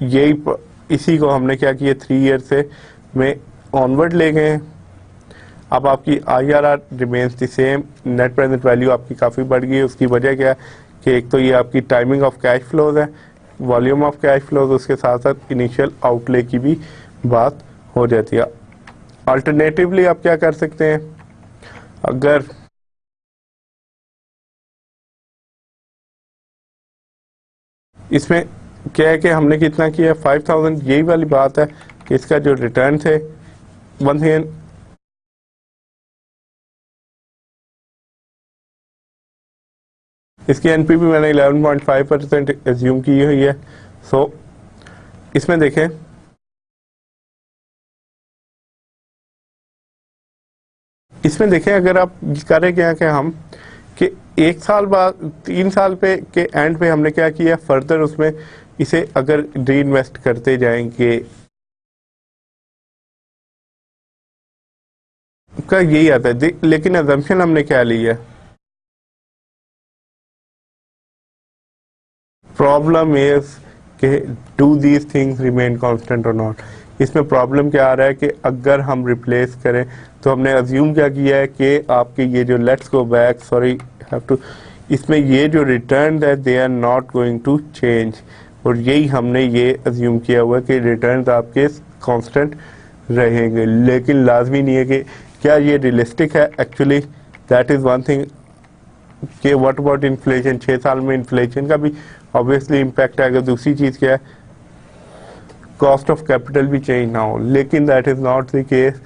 यही इसी को हमने क्या किया 3 ईयर से में ऑनवर्ड ले गए। अब आपकी IRR remains the same, net present value आपकी काफ़ी बढ़ गई है। उसकी वजह क्या है कि एक तो ये आपकी टाइमिंग ऑफ कैश फ्लोज है, वॉल्यूम ऑफ कैश फ्लोज, उसके साथ साथ इनिशियल आउटले की भी बात हो जाती है। अल्टरनेटिवली आप क्या कर सकते हैं, अगर इसमें क्या है कि हमने कितना किया 5000, यही वाली बात है कि इसका जो रिटर्न थे 1 इसकी एनपीवी मैंने 11.5% एज्यूम की हुई है। सो इसमें देखें अगर आप करें क्या कि हम कि 1 साल बाद 3 साल पे के एंड पे हमने क्या किया, फर्दर उसमें इसे अगर री इन्वेस्ट करते जाएंगे, का यही आता है। लेकिन अजम्पशन हमने क्या ली है, प्रॉब्लम इज कि do these things remain constant और नॉट। इसमें प्रॉब्लम क्या आ रहा है कि अगर हम रिप्लेस करें तो हमने अज्यूम क्या किया है कि आपके ये जो let's go back sorry have to, इसमें ये जो रिटर्न है they are not going to change, और यही हमने ये अज्यूम किया हुआ है कि रिटर्न आपके कांस्टेंट रहेंगे। लेकिन लाजमी नहीं है कि क्या ये रियलिस्टिक है actually, that is one thing. कि व्हाट अबाउट इन्फ्लेशन, 6 साल में इन्फ्लेशन का भी ऑब्वियसली इम्पैक्ट आएगा। दूसरी चीज़ क्या है, कॉस्ट ऑफ कैपिटल भी चेंज ना हो, लेकिन that is not the case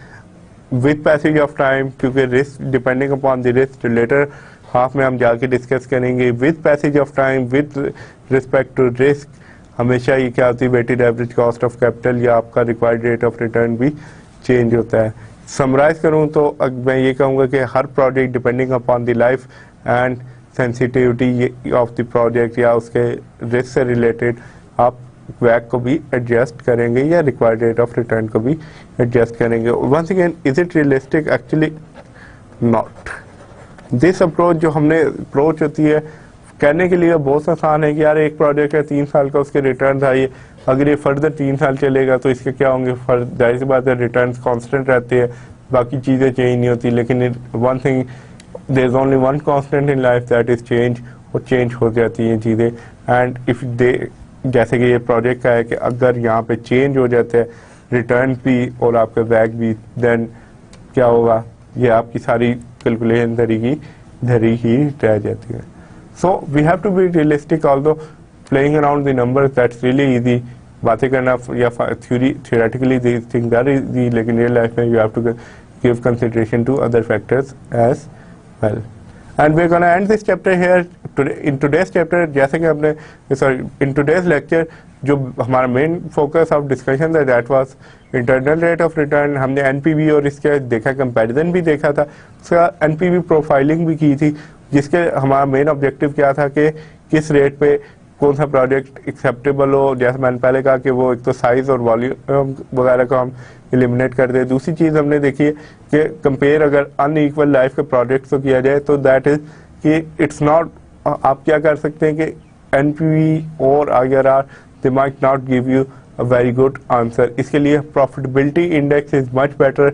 with passage of time, क्योंकि risk depending upon the risk later half में हम जाके डिस्कस करेंगे। With passage of time with respect to risk हमेशा ये क्या होती है, weighted average cost of capital या आपका रिक्वायर्ड रेट ऑफ रिटर्न भी चेंज होता है। समराइज करूँ तो मैं ये कहूँगा कि हर project depending upon the life and sensitivity of the project या उसके रिस्क से रिलेटेड आप वैक को भी एडजस्ट करेंगे या रिक्वायर्ड रेट ऑफ रिटर्न को भी एडजस्ट करेंगे। Once again is it realistic, actually not. This approach जो हमने अप्रोच होती है कहने के लिए बहुत आसान है कि यार एक प्रोजेक्ट है 3 साल का, उसके रिटर्न आइए, अगर ये फर्दर 3 साल चलेगा तो इसके क्या होंगे, जाहिर सी बात है रिटर्न कांस्टेंट रहते हैं, बाकी चीज़ें चेंज नहीं होती। लेकिन one thing, there is only one constant in life that is change, और चेंज हो जाती हैं चीज़ें। एंड इफ दे, जैसे कि ये प्रोजेक्ट का है कि अगर यहाँ पे चेंज हो जाते हैं रिटर्न भी और आपका बैक भी, देन क्या होगा, ये आपकी सारी कैलकुलेशन धरी ही रह जाती है। So we have to be realistic, although playing around the numbers that's really easy, बातें करना या theoretically this things are easy, लेकिन रियल लाइफ में you have to give consideration to other factors as well. And we're going to end this chapter here today. In today's chapter, जैसे कि हमने in today's lecture जो हमारा मेन फोकस ऑफ डिस्कशन था that was internal rate of return. हमने एनपीवी और इसके देखा कंपैरिजन भी देखा था, उसका एनपीवी प्रोफाइलिंग भी की थी, जिसके हमारा मेन ऑब्जेक्टिव क्या था कि किस रेट पे कौन सा प्रोजेक्ट एक्सेप्टेबल हो. जैसे मैंने पहले कहा कि वो एक तो साइज और वॉल्यूम वगैरह को हम एलिमिनेट कर दे. दूसरी चीज़ हमने देखी है कि कंपेयर अगर अनइक्वल लाइफ के प्रोजेक्ट्स को किया जाए तो दैट इज कि इट्स नॉट, आप क्या कर सकते हैं कि एनपीवी और IRR they might not give you a very good answer. इसके लिए profitability index is much better.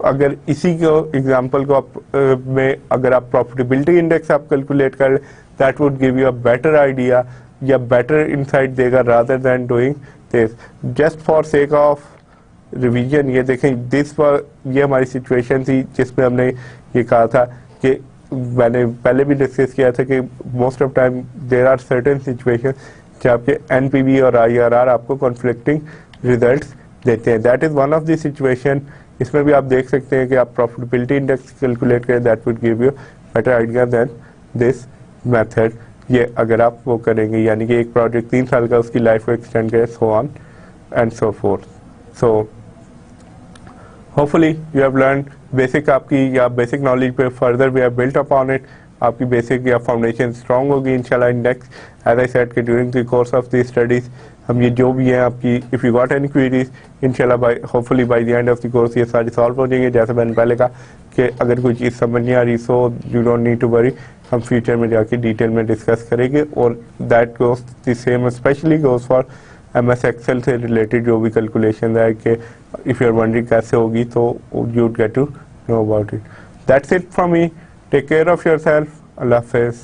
अगर इसी को एग्जांपल को आप में अगर आप प्रॉफिटेबिलिटी इंडेक्स आप कैलकुलेट कर, that would give you a better idea या बेटर इंसाइट देगा rather than doing this just for sake of revision. ये देखें ये हमारी सिचुएशन थी जिसमें हमने ये कहा था कि मैंने पहले भी डिस्कस किया था कि most of time there are certain situation जहाँ आपके एनपीवी और IRR आपको कॉन्फ्लिक्टिंग रिजल्ट्स देते हैं. That is one of the situation. इसमें भी आप देख सकते हैं कि आप प्रॉफिटेबिलिटी इंडेक्स कैलकुलेट करें, that would give you better idea than this method. ये अगर आप वो करेंगे, यानी कि एक प्रोजेक्ट 3 साल का उसकी लाइफ को एक्सटेंड करें, so on and so forth. So hopefully you have learn basic आपकी या बेसिक नॉलेज पे further we have built upon it. आपकी बेसिक या फाउंडेशन स्ट्रांग होगी इंशाल्लाह. नेक्स्ट एज आई सेड कि during the course of the studies हम ये जो भी हैं आपकी if you got any queries इंशाल्लाह by hopefully by the end of the course ये सारी सॉल्व हो जाएंगे. जैसे मैंने पहले कहा कि अगर कोई चीज़ समझ नहीं आ रही so you don't need to worry, हम फ्यूचर में जाके डिटेल में डिस्कस करेंगे. और that goes the same specially goes for MS excel से रिलेटेड जो भी कैलकुलेशन है कि इफ़ यू आर वंडरिंग कैसे होगी तो you get to know about it. That's it from me. Take care of yourself. अल्लाह हाफिज़.